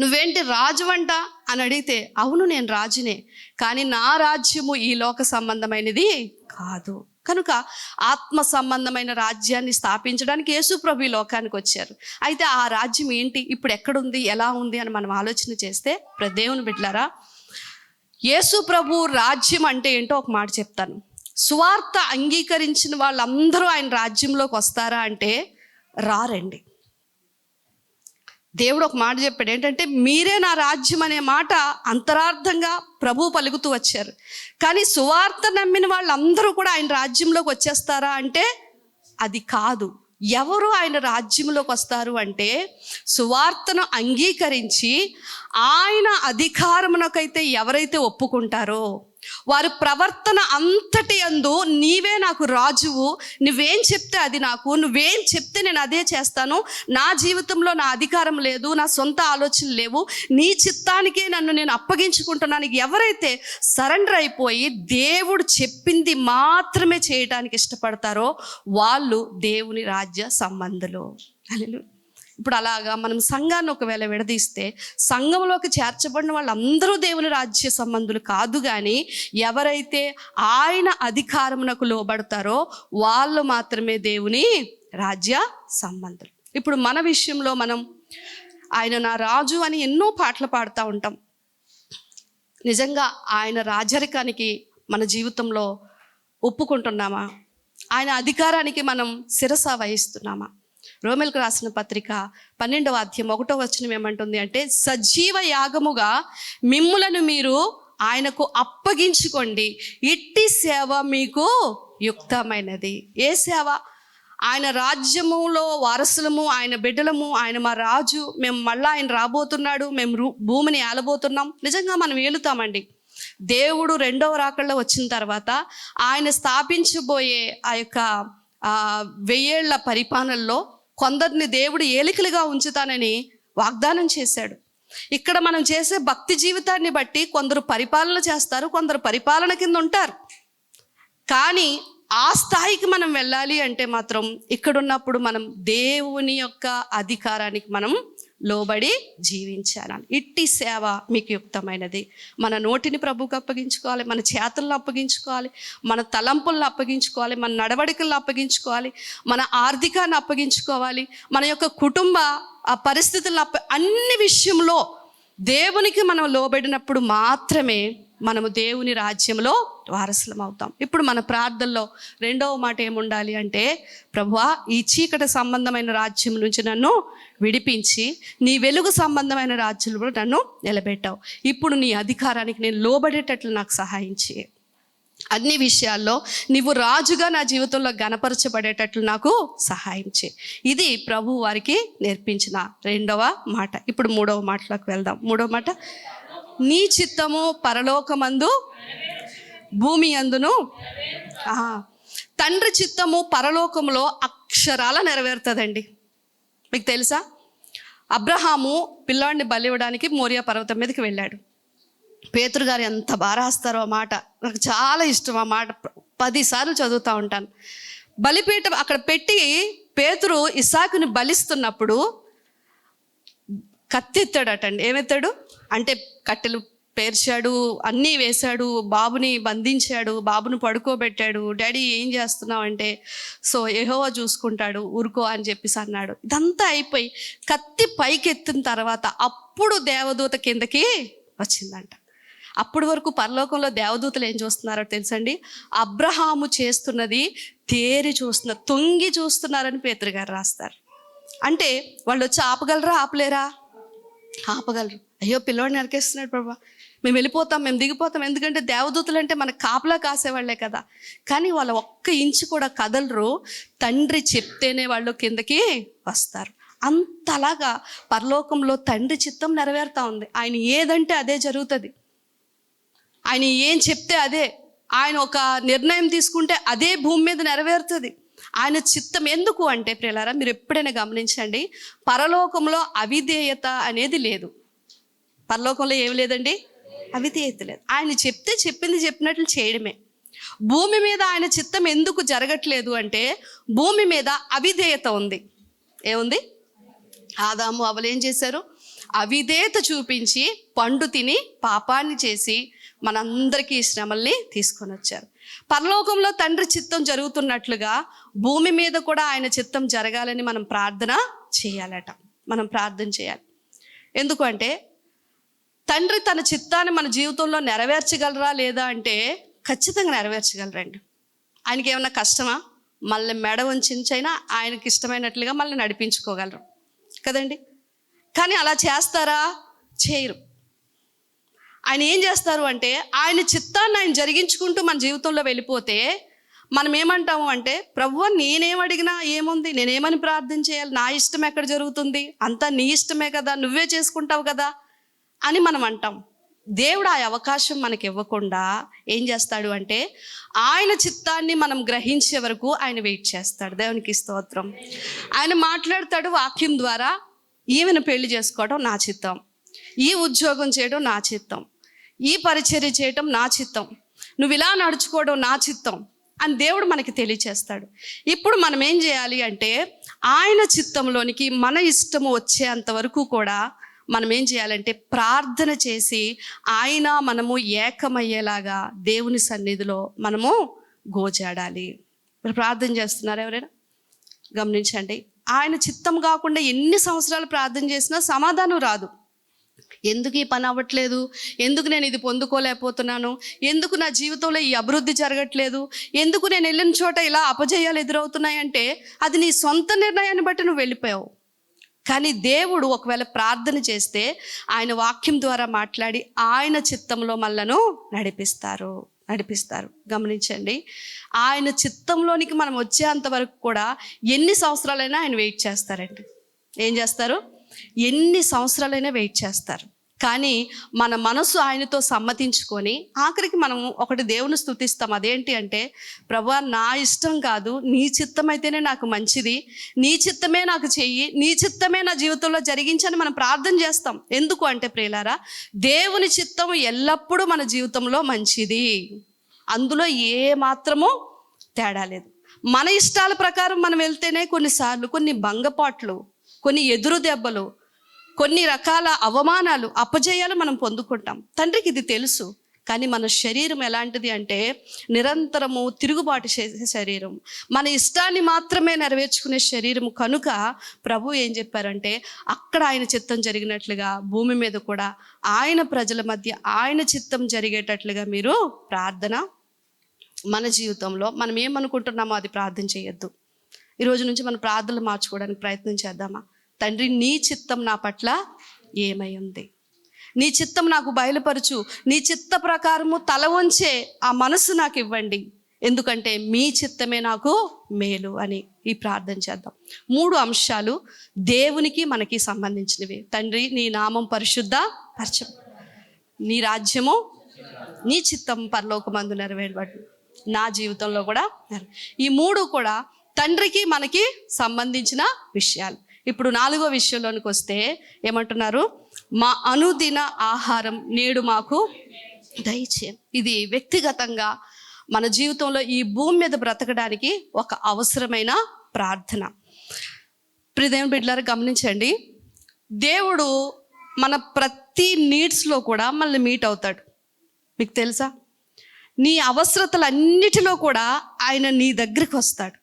నువ్వేంటి రాజువంట అని అడిగితే, అవును నేను రాజునే, కానీ నా రాజ్యము ఈ లోక సంబంధమైనది కాదు. కనుక ఆత్మ సంబంధమైన రాజ్యాన్ని స్థాపించడానికి యేసు ప్రభు ఈ లోకానికి వచ్చారు. అయితే ఆ రాజ్యం ఏంటి, ఇప్పుడు ఎక్కడుంది, ఎలా ఉంది అని మనం ఆలోచన చేస్తే, దేవుని బిడ్డలారా, యేసు ప్రభు రాజ్యం అంటే ఏంటో ఒక మాట చెప్తాను. సువార్త అంగీకరించిన వాళ్ళందరూ ఆయన రాజ్యంలోకి వస్తారా అంటే రారండి. దేవుడు ఒక మాట చెప్పాడు ఏంటంటే, మీరే నా రాజ్యం అనే మాట అంతరార్థంగా ప్రభు పలుకుతూ వచ్చారు. కానీ సువార్త నమ్మిన వాళ్ళందరూ కూడా ఆయన రాజ్యంలోకి వచ్చేస్తారా అంటే అది కాదు. ఎవరు ఆయన రాజ్యంలోకి వస్తారు అంటే, సువార్తను అంగీకరించి ఆయన అధికారమునకైతే ఎవరైతే ఒప్పుకుంటారో, వారి ప్రవర్తన అంతటి యందు నీవే నాకు రాజువు, నువ్వేం చెప్తే అది నాకు, నువ్వేం చెప్తే నేను అదే చేస్తాను, నా జీవితంలో నా అధికారం లేదు, నా సొంత ఆలోచనలు లేవు, నీ చిత్తానికే నన్ను నేను అప్పగించుకుంటున్నాను, ఎవరైతే సరెండర్ అయిపోయి దేవుడు చెప్పింది మాత్రమే చేయడానికి ఇష్టపడతారో వాళ్ళు దేవుని రాజ్య సంబంధులు. హల్లెలూయా. ఇప్పుడు అలాగా మనం సంఘాన్ని ఒకవేళ విడదీస్తే, సంఘంలోకి చేర్చబడిన వాళ్ళందరూ దేవుని రాజ్య సంబంధులు కాదు. కానీ ఎవరైతే ఆయన అధికారమునకు లోబడతారో వాళ్ళు మాత్రమే దేవుని రాజ్య సంబంధులు. ఇప్పుడు మన విషయంలో మనం ఆయన నా రాజు అని ఎన్నో పాటలు పాడుతూ ఉంటాం. నిజంగా ఆయన రాజరికానికి మన జీవితంలో ఒప్పుకుంటున్నామా? ఆయన అధికారానికి మనం శిరస వహిస్తున్నామా? రోమేలకు రాసిన పత్రిక 12వ అధ్యాయం 1వ వచనం ఏమంటుంది అంటే, సజీవ యాగముగా మిమ్ములను మీరు ఆయనకు అప్పగించుకోండి, ఇట్టి సేవ మీకు యుక్తమైనది. ఏ సేవ? ఆయన రాజ్యములో వారసులము, ఆయన బిడ్డలము, ఆయన మా రాజు, మేము మళ్ళీ ఆయన రాబోతున్నాడు, మేము భూమిని ఏలబోతున్నాం. నిజంగా మనం ఏలుతామండి. దేవుడు రెండవ రాకడలో వచ్చిన తర్వాత ఆయన స్థాపించబోయే ఆ యొక్క 1000 ఏళ్ల పరిపాలనలో కొందరిని దేవుడు ఏలికలుగా ఉంచుతానని వాగ్దానం చేశాడు. ఇక్కడ మనం చేసే భక్తి జీవితాన్ని బట్టి కొందరు పరిపాలన చేస్తారు, కొందరు పరిపాలన కింద ఉంటారు. కానీ ఆ స్థాయికి మనం వెళ్ళాలి అంటే మాత్రం ఇక్కడున్నప్పుడు మనం దేవుని యొక్క అధికారానికి మనం లోబడి జీవించాలి. ఇట్టి సేవ మీకు యుక్తమైనది. మన నోటిని ప్రభువుకు అప్పగించుకోవాలి, మన చేతులను అప్పగించుకోవాలి, మన తలంపులను అప్పగించుకోవాలి, మన నడవడికలను అప్పగించుకోవాలి, మన ఆర్థికాన్ని అప్పగించుకోవాలి, మన యొక్క కుటుంబ పరిస్థితులను అన్ని విషయంలో దేవునికి మనం లోబడినప్పుడు మాత్రమే మనము దేవుని రాజ్యంలో వారసులం అవుతాం. ఇప్పుడు మన ప్రార్థనలో రెండవ మాట ఏముండాలి అంటే, ప్రభువా ఈ చీకటి సంబంధమైన రాజ్యం నుంచి నన్ను విడిపించి నీ వెలుగు సంబంధమైన రాజ్యంలో నన్ను నిలబెట్టావు. ఇప్పుడు నీ అధికారానికి నేను లోబడేటట్లు నాకు సహాయం చేయి. అన్ని విషయాల్లో నీవు రాజుగా నా జీవితంలో గణపరచబడేటట్లు నాకు సహాయం చేయి. ఇది ప్రభు వారికి నేర్పించిన రెండవ మాట. ఇప్పుడు మూడవ మాటలోకి వెళ్దాం. మూడవ మాట, నీ చిత్తము పరలోకమందు భూమి అందును. తండ్రి చిత్తము పరలోకములో అక్షరాల నెరవేరుతుందండి. మీకు తెలుసా, అబ్రహాము పిల్లాడిని బలి ఇవ్వడానికి మోరియా పర్వతం మీదకి వెళ్ళాడు. పేతురు గారు ఎంత బాగా రాస్తారో ఆ మాట, నాకు చాలా ఇష్టం ఆ మాట, 10 సార్లు చదువుతూ ఉంటాను. బలిపీఠం అక్కడ పెట్టి పేతురు ఇస్సాకుని బలిస్తున్నప్పుడు కత్తి ఎత్తాడటండి. ఏమెత్తాడు అంటే కట్టెలు పేర్చాడు, అన్నీ వేశాడు, బాబుని బంధించాడు, బాబుని పడుకోబెట్టాడు. డాడీ ఏం చేస్తున్నావు అంటే, సో యెహోవా చూసుకుంటాడు, ఊరుకో అని చెప్పేసి అన్నాడు. ఇదంతా అయిపోయి కత్తి పైకెత్తిన తర్వాత అప్పుడు దేవదూత కిందకి వచ్చిందంట. అప్పటి వరకు పరలోకంలో దేవదూతలు ఏం చూస్తున్నారో తెలుసండి, అబ్రహాము చేస్తున్నది తేరి చూస్తున్నారు, తొంగి చూస్తున్నారని పేతురు గారు రాస్తారు. అంటే వాళ్ళు వచ్చి ఆపగలరా, ఆపలేరా? ఆపగలరు. అయ్యో పిల్లోడిని నరికేస్తున్నాడు ప్రభా, మేము వెళ్ళిపోతాం, మేము దిగిపోతాం, ఎందుకంటే దేవదూతలు అంటే మనకు కాపలా కాసేవాళ్లే కదా. కానీ వాళ్ళ ఒక్క ఇంచు కూడా కదలరు, తండ్రి చెప్తేనే వాళ్ళు కిందకి వస్తారు. అంతలాగా పరలోకంలో తండ్రి చిత్తం నెరవేరుతా ఉంది. ఆయన ఏదంటే అదే జరుగుతుంది, ఆయన ఏం చెప్తే అదే, ఆయన ఒక నిర్ణయం తీసుకుంటే అదే భూమి మీద నెరవేరుతుంది. ఆయన చిత్తం ఎందుకు అంటే ప్రియులారా, మీరు ఎప్పుడైనా గమనించండి, పరలోకంలో అవిధేయత అనేది లేదు. పరలోకంలో ఏమి లేదండి, అవిధేయత లేదు. ఆయన చెప్తే చెప్పింది చెప్పినట్లు చేయడమే. భూమి మీద ఆయన చిత్తం ఎందుకు జరగట్లేదు అంటే, భూమి మీద అవిధేయత ఉంది. ఏముంది? ఆదాము అవ్వలు ఏం చేశారు? అవిధేయత చూపించి పండు తిని పాపాన్ని చేసి మనందరికీ ఈ శ్రమల్ని తీసుకొని వచ్చారు. పరలోకంలో తండ్రి చిత్తం జరుగుతున్నట్లుగా భూమి మీద కూడా ఆయన చిత్తం జరగాలని మనం ప్రార్థన చేయాలట. మనం ప్రార్థన చేయాలి. ఎందుకంటే తండ్రి తన చిత్తాన్ని మన జీవితంలో నెరవేర్చగలరా లేదా అంటే ఖచ్చితంగా నెరవేర్చగలరండి. ఆయనకి ఏమన్నా కష్టమా? మళ్ళీ మెడ వంచైనా ఆయనకి ఇష్టమైనట్లుగా మళ్ళీ నడిపించుకోగలరు కదండి. కానీ అలా చేస్తారా? చేయరు. ఆయన ఏం చేస్తారు అంటే, ఆయన చిత్తాన్ని ఆయన జరిగించుకుంటూ మన జీవితంలో వెళ్ళిపోతే మనం ఏమంటాము అంటే, ప్రభువా నేనేం అడిగినా ఏముంది, నేనేమని ప్రార్థన చేయాలి, నా ఇష్టం ఎక్కడ జరుగుతుంది, అంతా నీ ఇష్టమే కదా, నువ్వే చేసుకుంటావు కదా అని మనం అంటాం. దేవుడు ఆ అవకాశం మనకి ఇవ్వకుండా ఏం చేస్తాడు అంటే, ఆయన చిత్తాన్ని మనం గ్రహించే వరకు ఆయన వెయిట్ చేస్తాడు. దేవునికి స్తోత్రం. ఆయన మాట్లాడతాడు వాక్యం ద్వారా, ఈమెను పెళ్లి చేసుకోవడం నా చిత్తం, ఈ ఉద్యోగం చేయడం నా చిత్తం, ఈ పరిచర్య చేయటం నా చిత్తం, నువ్వు ఇలా నడుచుకోవడం నా చిత్తం అని దేవుడు మనకి తెలియచేస్తాడు. ఇప్పుడు మనం ఏం చేయాలి అంటే, ఆయన చిత్తంలోనికి మన ఇష్టము వచ్చేంత వరకు కూడా మనం ఏం చేయాలంటే ప్రార్థన చేసి ఆయన మనము ఏకమయ్యేలాగా దేవుని సన్నిధిలో మనము గోజాడాలి. మీరు ప్రార్థన చేస్తున్నారు ఎవరైనా? గమనించండి, ఆయన చిత్తం కాకుండా ఎన్ని సంవత్సరాలు ప్రార్థన చేసినా సమాధానం రాదు. ఎందుకు ఈ పని అవ్వట్లేదు, ఎందుకు నేను ఇది పొందుకోలేకపోతున్నాను, ఎందుకు నా జీవితంలో ఈ అభివృద్ధి జరగట్లేదు, ఎందుకు నేను వెళ్ళిన చోట ఇలా అపజయాలు ఎదురవుతున్నాయంటే అది నీ సొంత నిర్ణయాన్ని బట్టి నువ్వు వెళ్ళిపోయావు. కానీ దేవుడు ఒకవేళ ప్రార్థన చేస్తే ఆయన వాక్యం ద్వారా మాట్లాడి ఆయన చిత్తంలో మనలను నడిపిస్తారు. గమనించండి, ఆయన చిత్తంలోనికి మనం వచ్చేంత వరకు కూడా ఎన్ని సంవత్సరాలైనా ఆయన వెయిట్ చేస్తారండి. ఏం చేస్తారు? ఎన్ని సంవత్సరాలైనా వెయిట్ చేస్తారు. కానీ మన మనసు ఆయనతో సమ్మతించుకొని ఆఖరికి మనం ఒకటి దేవుని స్తుతిస్తాం. అదేంటి అంటే, ప్రభువా నా ఇష్టం కాదు, నీ చిత్తం అయితేనే నాకు మంచిది, నీ చిత్తమే నాకు చెయ్యి, నీ చిత్తమే నా జీవితంలో జరిగించని మనం ప్రార్థన చేస్తాం. ఎందుకు అంటే ప్రియులారా, దేవుని చిత్తం ఎల్లప్పుడూ మన జీవితంలో మంచిది, అందులో ఏ మాత్రము తేడా లేదు. మన ఇష్టాల ప్రకారం మనం వెళ్తేనే కొన్నిసార్లు కొన్ని భంగపాట్లు, కొన్ని ఎదురు దెబ్బలు, కొన్ని రకాల అవమానాలు, అపజయాలు మనం పొందుకుంటాం. తండ్రికి ఇది తెలుసు. కానీ మన శరీరం ఎలాంటిది అంటే నిరంతరము తిరుగుబాటు చేసే శరీరం, మన ఇష్టాన్ని మాత్రమే నెరవేర్చుకునే శరీరం. కనుక ప్రభు ఏం చెప్పారంటే, అక్కడ ఆయన చిత్తం జరిగినట్లుగా భూమి మీద కూడా ఆయన ప్రజల మధ్య ఆయన చిత్తం జరిగేటట్లుగా మీరు ప్రార్థన మన జీవితంలో మనం ఏమనుకుంటున్నామో అది ప్రార్థన చేయొద్దు. ఈరోజు నుంచి మన ప్రార్థనలు మార్చుకోవడానికి ప్రయత్నం చేద్దామా? తండ్రి నీ చిత్తం నా పట్ల ఏమై ఉంది, నీ చిత్తం నాకు బయలుపరచు, నీ చిత్త ప్రకారము తల వంచే ఆ మనసు నాకు ఇవ్వండి, ఎందుకంటే మీ చిత్తమే నాకు మేలు అని ఈ ప్రార్థన చేద్దాం. 3 అంశాలు దేవునికి మనకి సంబంధించినవి. తండ్రి నీ నామం పరిశుద్ధ పరచం, నీ రాజ్యము, నీ చిత్తం పరలోకమందు నెరవేరబడు, నా జీవితంలో కూడా. ఈ 3 కూడా తండ్రికి మనకి సంబంధించిన విషయాలు. ఇప్పుడు 4వ విషయంలోనికి వస్తే ఏమంటున్నారు? మా అనుదిన ఆహారం నేడు మాకు దయచేయం. ఇది వ్యక్తిగతంగా మన జీవితంలో ఈ భూమి మీద బ్రతకడానికి ఒక అవసరమైన ప్రార్థన. ప్రియదేవుని బిడ్డలారా గమనించండి, దేవుడు మన ప్రతి నీడ్స్లో కూడా మనల్ని మీట్ అవుతాడు. మీకు తెలుసా? నీ అవసరతలన్నిటిలో కూడా ఆయన నీ దగ్గరికి వస్తాడు.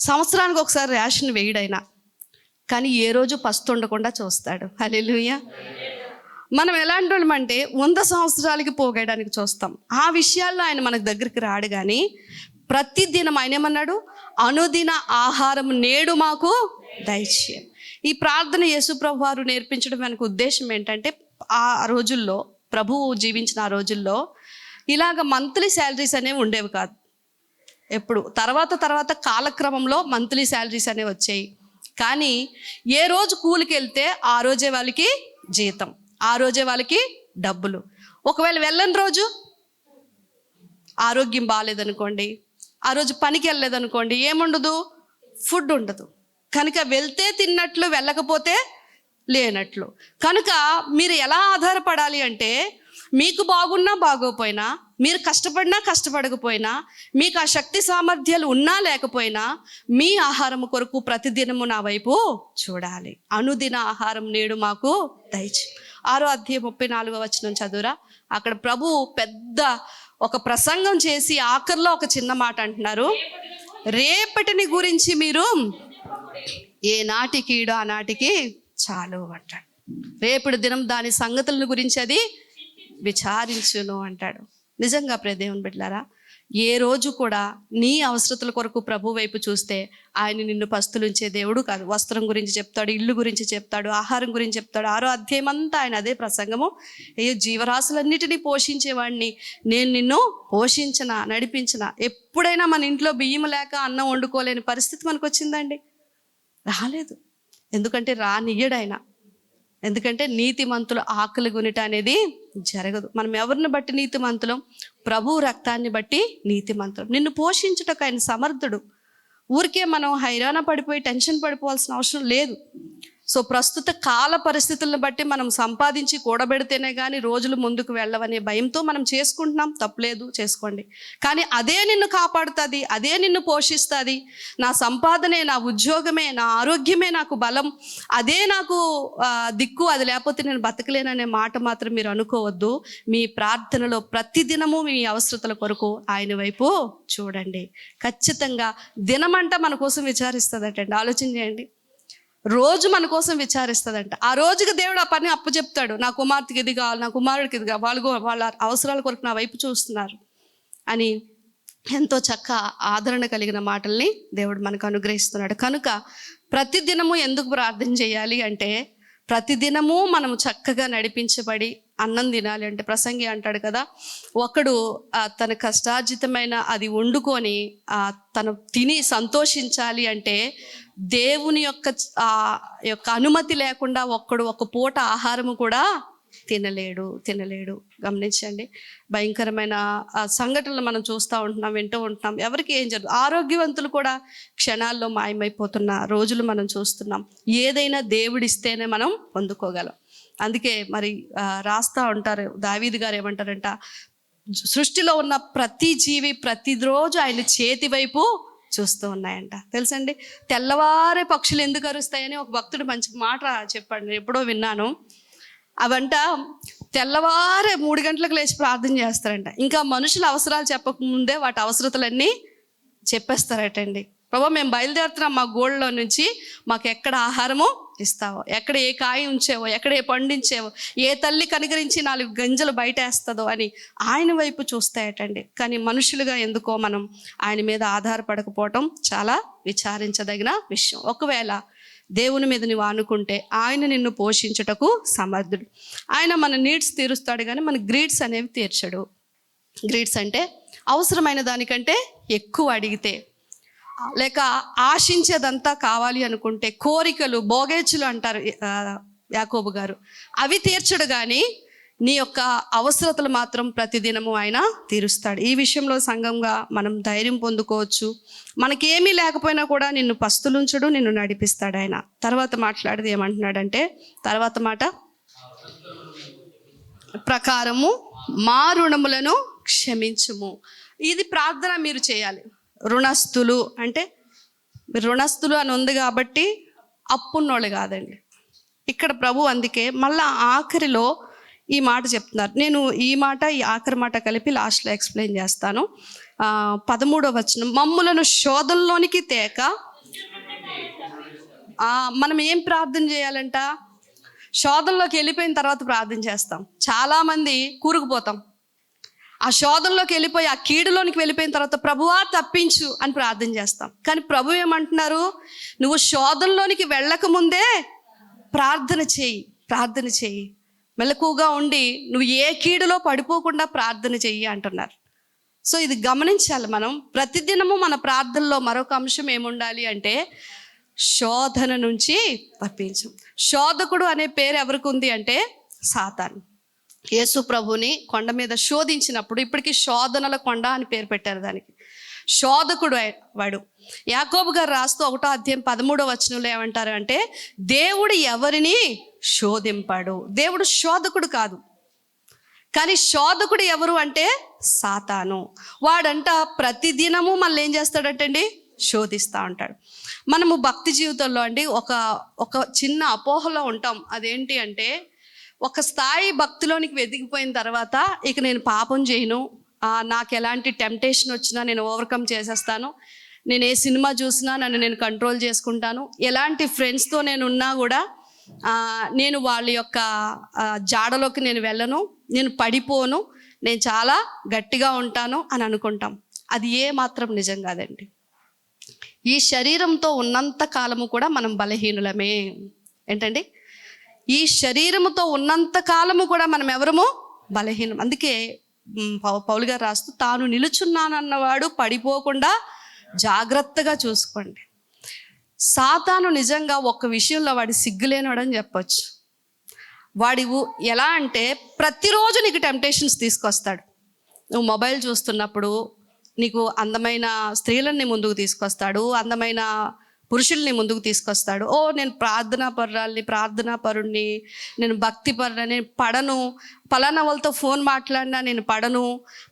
సంవత్సరానికి ఒకసారి రేషన్ వేయడైనా, కానీ ఏ రోజు పస్తు ఉండకుండా చూస్తాడు. హల్లెలూయా. మనం ఎలాంటి వాళ్ళమంటే 100 సంవత్సరాలకి పోగేయడానికి చూస్తాం. ఆ విషయాల్లో ఆయన మనకు దగ్గరికి రాడు. కానీ ప్రతిదినం ఆయన ఏమన్నాడు? అనుదిన ఆహారం నేడు మాకు దయచేయం. ఈ ప్రార్థన యేసుప్రభు వారు నేర్పించడం వెనక ఉద్దేశం ఏంటంటే, ఆ రోజుల్లో, ప్రభువు జీవించిన ఆ రోజుల్లో ఇలాగ మంత్లీ శాలరీస్ అనేవి ఉండేవి కాదు. ఎప్పుడు తర్వాత కాలక్రమంలో మంత్లీ శాలరీస్ అనేవి వచ్చాయి. కానీ ఏ రోజు కూలికి వెళ్తే ఆ రోజే వాళ్ళకి జీతం, ఆ రోజే వాళ్ళకి డబ్బులు. ఒకవేళ వెళ్ళని రోజు, ఆరోగ్యం బాగాలేదనుకోండి, ఆ రోజు పనికి వెళ్ళలేదనుకోండి, ఏముండదు? ఫుడ్ ఉండదు. కనుక వెళ్తే తిన్నట్లు, వెళ్ళకపోతే లేనట్లు. కనుక మీరు ఎలా ఆధారపడాలి అంటే, మీకు బాగున్నా బాగోపోయినా, మీరు కష్టపడినా కష్టపడకపోయినా, మీకు ఆ శక్తి సామర్థ్యాలు ఉన్నా లేకపోయినా, మీ ఆహారం కొరకు ప్రతిదినము నా వైపు చూడాలి. అనుదిన ఆహారం నేడు మాకు దయచేయి. 6వ అధ్యాయం 34వ వచనం చదువురా. అక్కడ ప్రభు పెద్ద ఒక ప్రసంగం చేసి ఆఖరిలో ఒక చిన్న మాట అంటున్నారు. రేపటిని గురించి మీరు ఏ నాటికి ఆ నాటికి చాలు అంటాడు. రేపటి దినం దాని సంగతుల గురించి అది విచారించును అంటాడు. నిజంగా ప్రియ దేవుని బిడ్డలారా, ఏ రోజు కూడా నీ అవసరతల కొరకు ప్రభు వైపు చూస్తే ఆయన నిన్ను పస్తులుంచే దేవుడు కాదు. వస్త్రం గురించి చెప్తాడు, ఇల్లు గురించి చెప్తాడు, ఆహారం గురించి చెప్తాడు. 6వ అధ్యాయం అంతా ఆయన అదే ప్రసంగము. అయ్యో, జీవరాశులన్నిటినీ పోషించేవాడిని నేను, నిన్ను పోషించిన, నడిపించిన. ఎప్పుడైనా మన ఇంట్లో బియ్యం లేక అన్నం వండుకోలేని పరిస్థితి మనకు వచ్చిందండి? రాలేదు. ఎందుకంటే రానియ్యడాయన. ఎందుకంటే నీతిమంతుల ఆకలి గునిట అనేది జరగదు. మనం ఎవరిని బట్టి నీతిమంతులం? ప్రభు రక్తాన్ని బట్టి నీతిమంతులం. నిన్ను పోషించుటకు ఆయన సమర్థుడు. ఊరికే మనం హైరాణ పడిపోయి టెన్షన్ పడిపోవాల్సిన అవసరం లేదు. సో ప్రస్తుత కాల పరిస్థితులను బట్టి మనం సంపాదించి కూడబెడితేనే కానీ రోజులు ముందుకు వెళ్ళవనే భయంతో మనం చేసుకుంటున్నాం. తప్పలేదు, చేసుకోండి. కానీ అదే నిన్ను కాపాడుతుంది, అదే నిన్ను పోషిస్తుంది. నా సంపాదనే, నా ఉద్యోగమే, నా ఆరోగ్యమే నాకు బలం, అదే నాకు దిక్కు, అది లేకపోతే నేను బతకలేననే మాట మాత్రం మీరు అనుకోవద్దు. మీ ప్రార్థనలో ప్రతిదినము మీ అవసరతల కొరకు ఆయన వైపు చూడండి. ఖచ్చితంగా దినమంట మన కోసం విచారిస్తుందటండి. ఆలోచన చేయండి. రోజు మన కోసం విచారిస్తుందంట. ఆ రోజుకి దేవుడు ఆ పని అప్పు చెప్తాడు. నా కుమార్తెకి ఇది కావాలి, నా కుమారుడికి ఇది కావాలి, వాళ్ళ అవసరాల కొరకు నా వైపు చూస్తున్నారు అని ఎంతో చక్కగా ఆదరణ కలిగిన మాటల్ని దేవుడు మనకు అనుగ్రహిస్తున్నాడు. కనుక ప్రతిదినము ఎందుకు ప్రార్థన చేయాలి అంటే, ప్రతిదినము మనము చక్కగా నడిపించబడి అన్నం తినాలి అంటే, ప్రసంగి అంటాడు కదా, ఒకడు తన కష్టార్జితమైన అది వండుకొని తను తిని సంతోషించాలి అంటే దేవుని యొక్క అనుమతి లేకుండా ఒక్కడు ఒక పూట ఆహారము కూడా తినలేడు. గమనించండి. భయంకరమైన సంఘటనలు మనం చూస్తూ ఉంటున్నాం, వింటూ ఉంటున్నాం. ఎవరికి ఏం జరుగుతుంది? ఆరోగ్యవంతులు కూడా క్షణాల్లో మాయమైపోతున్న రోజులు మనం చూస్తున్నాం. ఏదైనా దేవుడిస్తేనే మనం పొందుకోగలం. అందుకే మరి రాస్తా ఉంటారు, దావీదు గారు ఏమంటారంట, సృష్టిలో ఉన్న ప్రతి జీవి ప్రతిరోజు ఆయన చేతి వైపు చూస్తూ ఉన్నాయంట. తెలుసండి, తెల్లవారే పక్షులు ఎందుకు అరుస్తాయని ఒక భక్తుడు మంచి మాట చెప్పాడు, ఎప్పుడో విన్నాను. అవంట తెల్లవారే 3 గంటలకు లేచి ప్రార్థన చేస్తారంట. ఇంకా మనుషుల అవసరాలు చెప్పకముందే వాటి అవసరతలన్నీ చెప్పేస్తారటండి. ప్రభా, మేము బయలుదేరుతున్నాం మా గోళ్ళలో నుంచి, మాకు ఎక్కడ ఆహారము ఇస్తావో, ఎక్కడ ఏ కాయ ఉంచేవో, ఎక్కడ ఏ పండించేవో, ఏ తల్లి కనికరించి 4 గింజలు బయట వేస్తుందో అని ఆయన వైపు చూస్తాయటండి. కానీ మనుషులుగా ఎందుకో మనం ఆయన మీద ఆధారపడకపోవటం చాలా విచారించదగిన విషయం. ఒకవేళ దేవుని మీద నువ్వు ఆనుకుంటే ఆయన నిన్ను పోషించుటకు సమర్థుడు. ఆయన మన నీడ్స్ తీరుస్తాడు, కానీ మన గ్రీడ్స్ అనేవి తీర్చడు. గ్రీడ్స్ అంటే అవసరమైన దానికంటే ఎక్కువ అడిగితే, లేక ఆశించేదంతా కావాలి అనుకుంటే, కోరికలు, బోగేచ్చులు అంటారు యాకోబు గారు, అవి తీర్చడు. కానీ నీ యొక్క అవసరతలు మాత్రం ప్రతిదినము ఆయన తీరుస్తాడు. ఈ విషయంలో సంఘంగా మనం ధైర్యం పొందుకోవచ్చు. మనకేమీ లేకపోయినా కూడా నిన్ను పస్తులుంచడు, నిన్ను నడిపిస్తాడు ఆయన. తర్వాత మాట్లాడేది ఏమంటున్నాడంటే, తర్వాత మాట ప్రకారము మా రుణములను క్షమించుము. ఇది ప్రార్థన మీరు చేయాలి. రుణస్థులు అంటే, రుణస్థులు అని ఉంది కాబట్టి అప్పున్నోళ్ళు కాదండి. ఇక్కడ ప్రభు అందుకే మళ్ళా ఆఖరిలో ఈ మాట చెప్తున్నారు. నేను ఈ ఆఖరి మాట కలిపి లాస్ట్లో ఎక్స్ప్లెయిన్ చేస్తాను. 13వ వచనం, మమ్ములను శోధనలోనికి తేక. మనం ఏం ప్రార్థన చేయాలంట? శోధనలోకి వెళ్ళిపోయిన తర్వాత ప్రార్థన చేస్తాం. చాలామంది కూరుకుపోతాం. ఆ శోధనలోకి వెళ్ళిపోయి ఆ కీడులోనికి వెళ్ళిపోయిన తర్వాత ప్రభువా తప్పించు అని ప్రార్థన చేస్తాం. కానీ ప్రభు ఏమంటున్నారు? నువ్వు శోధనలోనికి వెళ్ళకముందే ప్రార్థన చేయి, మెలకుగా ఉండి నువ్వు ఏ కీడులో పడిపోకుండా ప్రార్థన చెయ్యి అంటున్నారు. సో ఇది గమనించాలి మనం. ప్రతిదినము మన ప్రార్థనలో మరొక అంశం ఏముండాలి అంటే శోధన నుంచి తప్పించు. శోధకుడు అనే పేరు ఎవరికి ఉంది అంటే సాతాను. యేసు ప్రభుని కొండ మీద శోధించినప్పుడు, ఇప్పటికీ శోధనల కొండ అని పేరు పెట్టారు దానికి. శోధకుడు వాడు. యాకోబు గారు రాస్తూ 1వ అధ్యాయం 13వ వచనంలో ఏమంటారు అంటే, దేవుడు ఎవరిని శోధింపాడు. దేవుడు శోధకుడు కాదు, కానీ శోధకుడు ఎవరు అంటే సాతాను. వాడంట ప్రతిదినము మళ్ళీ ఏం చేస్తాడంటండి? శోధిస్తూ ఉంటాడు. మనము భక్తి జీవితంలో అండి ఒక చిన్న అపోహలో ఉంటాం. అదేంటి అంటే, ఒక స్థాయి భక్తిలోనికి వెదిగిపోయిన తర్వాత ఇక నేను పాపం చేయను, నాకు ఎలాంటి టెంప్టేషన్ వచ్చినా నేను ఓవర్కమ్ చేసేస్తాను, నేను ఏ సినిమా చూసినా నన్ను నేను కంట్రోల్ చేసుకుంటాను, ఎలాంటి ఫ్రెండ్స్తో నేను ఉన్నా కూడా నేను వాళ్ళ యొక్క జాడలోకి నేను వెళ్ళను, నేను పడిపోను, నేను చాలా గట్టిగా ఉంటాను అని అనుకుంటాం. అది ఏ మాత్రం నిజం కాదండి. ఈ శరీరంతో ఉన్నంత కాలము కూడా మనం బలహీనులమే. ఏంటండి? ఈ శరీరముతో ఉన్నంత కాలము కూడా మనం ఎవరము? బలహీనం. అందుకే పౌలు గారు రాస్తూ, తాను నిలుచున్నానన్నవాడు పడిపోకుండా జాగ్రత్తగా చూసుకోండి. సాతాను నిజంగా ఒక్క విషయంలో వాడి సిగ్గులేనివాడని చెప్పొచ్చు. వాడి ఎలా అంటే ప్రతిరోజు నీకు టెంప్టేషన్స్ తీసుకొస్తాడు. నువ్వు మొబైల్ చూస్తున్నప్పుడు నీకు అందమైన స్త్రీలని ముందుకు తీసుకొస్తాడు, అందమైన పురుషుల్ని ముందుకు తీసుకొస్తాడు. నేను ప్రార్థనా పరుణ్ణి, నేను భక్తి పరుని, నేను పడను, పలానా వాళ్ళతో ఫోన్ మాట్లాడినా నేను పడను,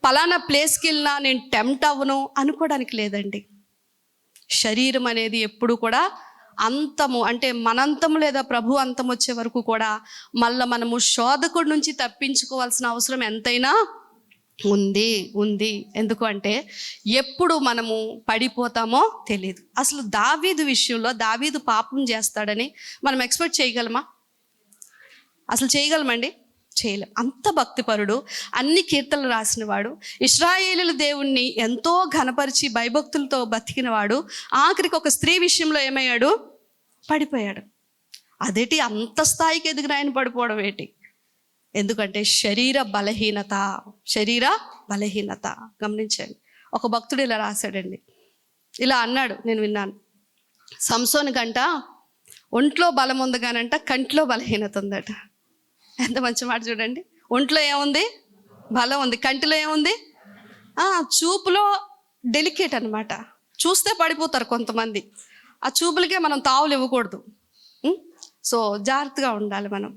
పలానా ప్లేస్కి వెళ్ళినా నేను టెంప్ట్ అవ్వను అనుకోవడానికి లేదండి. శరీరం అనేది ఎప్పుడు కూడా అంతము, అంటే మనంతము లేదా ప్రభు అంతం వచ్చే వరకు కూడా మళ్ళీ మనము శోధకుడి నుంచి తప్పించుకోవాల్సిన అవసరం ఎంతైనా ఉంది. ఎందుకు అంటే ఎప్పుడు మనము పడిపోతామో తెలియదు. అసలు దావీదు విషయంలో, దావీదు పాపం చేస్తాడని మనం ఎక్స్పెక్ట్ చేయగలమా? అసలు చేయగలమండి? చేయలేం. అంత భక్తిపరుడు, అన్ని కీర్తనలు రాసినవాడు, ఇశ్రాయేలీయుల దేవుణ్ణి ఎంతో ఘనపరిచి భయభక్తులతో బతికినవాడు, ఆఖరికి ఒక స్త్రీ విషయంలో ఏమయ్యాడు? పడిపోయాడు. అదేంటి అంత స్థాయికి ఎదిగిన ఆయన పడిపోవడం ఏంటి? ఎందుకంటే శరీర బలహీనత. గమనించండి. ఒక భక్తుడు ఇలా రాశాడండి, ఇలా అన్నాడు, నేను విన్నాను. సంసోను కంట ఒంట్లో బలం ఉంది కానంట కంట్లో బలహీనత ఉందట. ఎంత మంచి మాట చూడండి. ఒంట్లో ఏముంది? బలం ఉంది. కంటిలో ఏముంది? చూపులో డెలికేట్ అనమాట. చూస్తే పడిపోతారు కొంతమంది. ఆ చూపులకే మనం తావులు ఇవ్వకూడదు. సో జాగ్రత్తగా ఉండాలి మనం.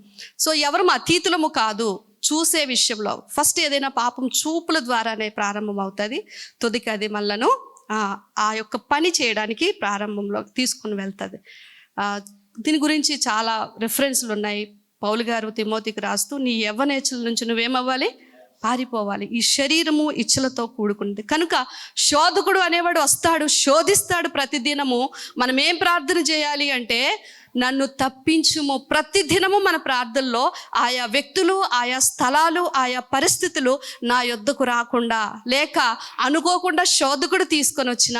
సో ఎవరు అతీతులము కాదు. చూసే విషయంలో ఫస్ట్ ఏదైనా పాపం చూపుల ద్వారానే ప్రారంభం అవుతుంది. తుదికి అది మళ్ళను ఆ యొక్క పని చేయడానికి ప్రారంభంలో తీసుకుని వెళ్తుంది. దీని గురించి చాలా రెఫరెన్స్లు ఉన్నాయి. పౌలు గారు తిమోతికి రాస్తూ, నీ యవ్వనేచ్ఛల నుంచి నువ్వేమవ్వాలి? పారిపోవాలి. ఈ శరీరము ఇచ్చలతో కూడుకున్నది కనుక శోధకుడు అనేవాడు వస్తాడు, శోధిస్తాడు ప్రతిదినము. మనం ఏం ప్రార్థన చేయాలి అంటే, నన్ను తప్పించుము. ప్రతిదినము మన ప్రార్థనలో ఆయా వ్యక్తులు, ఆయా స్థలాలు, ఆయా పరిస్థితులు నా యొద్దకు రాకుండా, లేక అనుకోకుండా శోధకుడు తీసుకొని వచ్చిన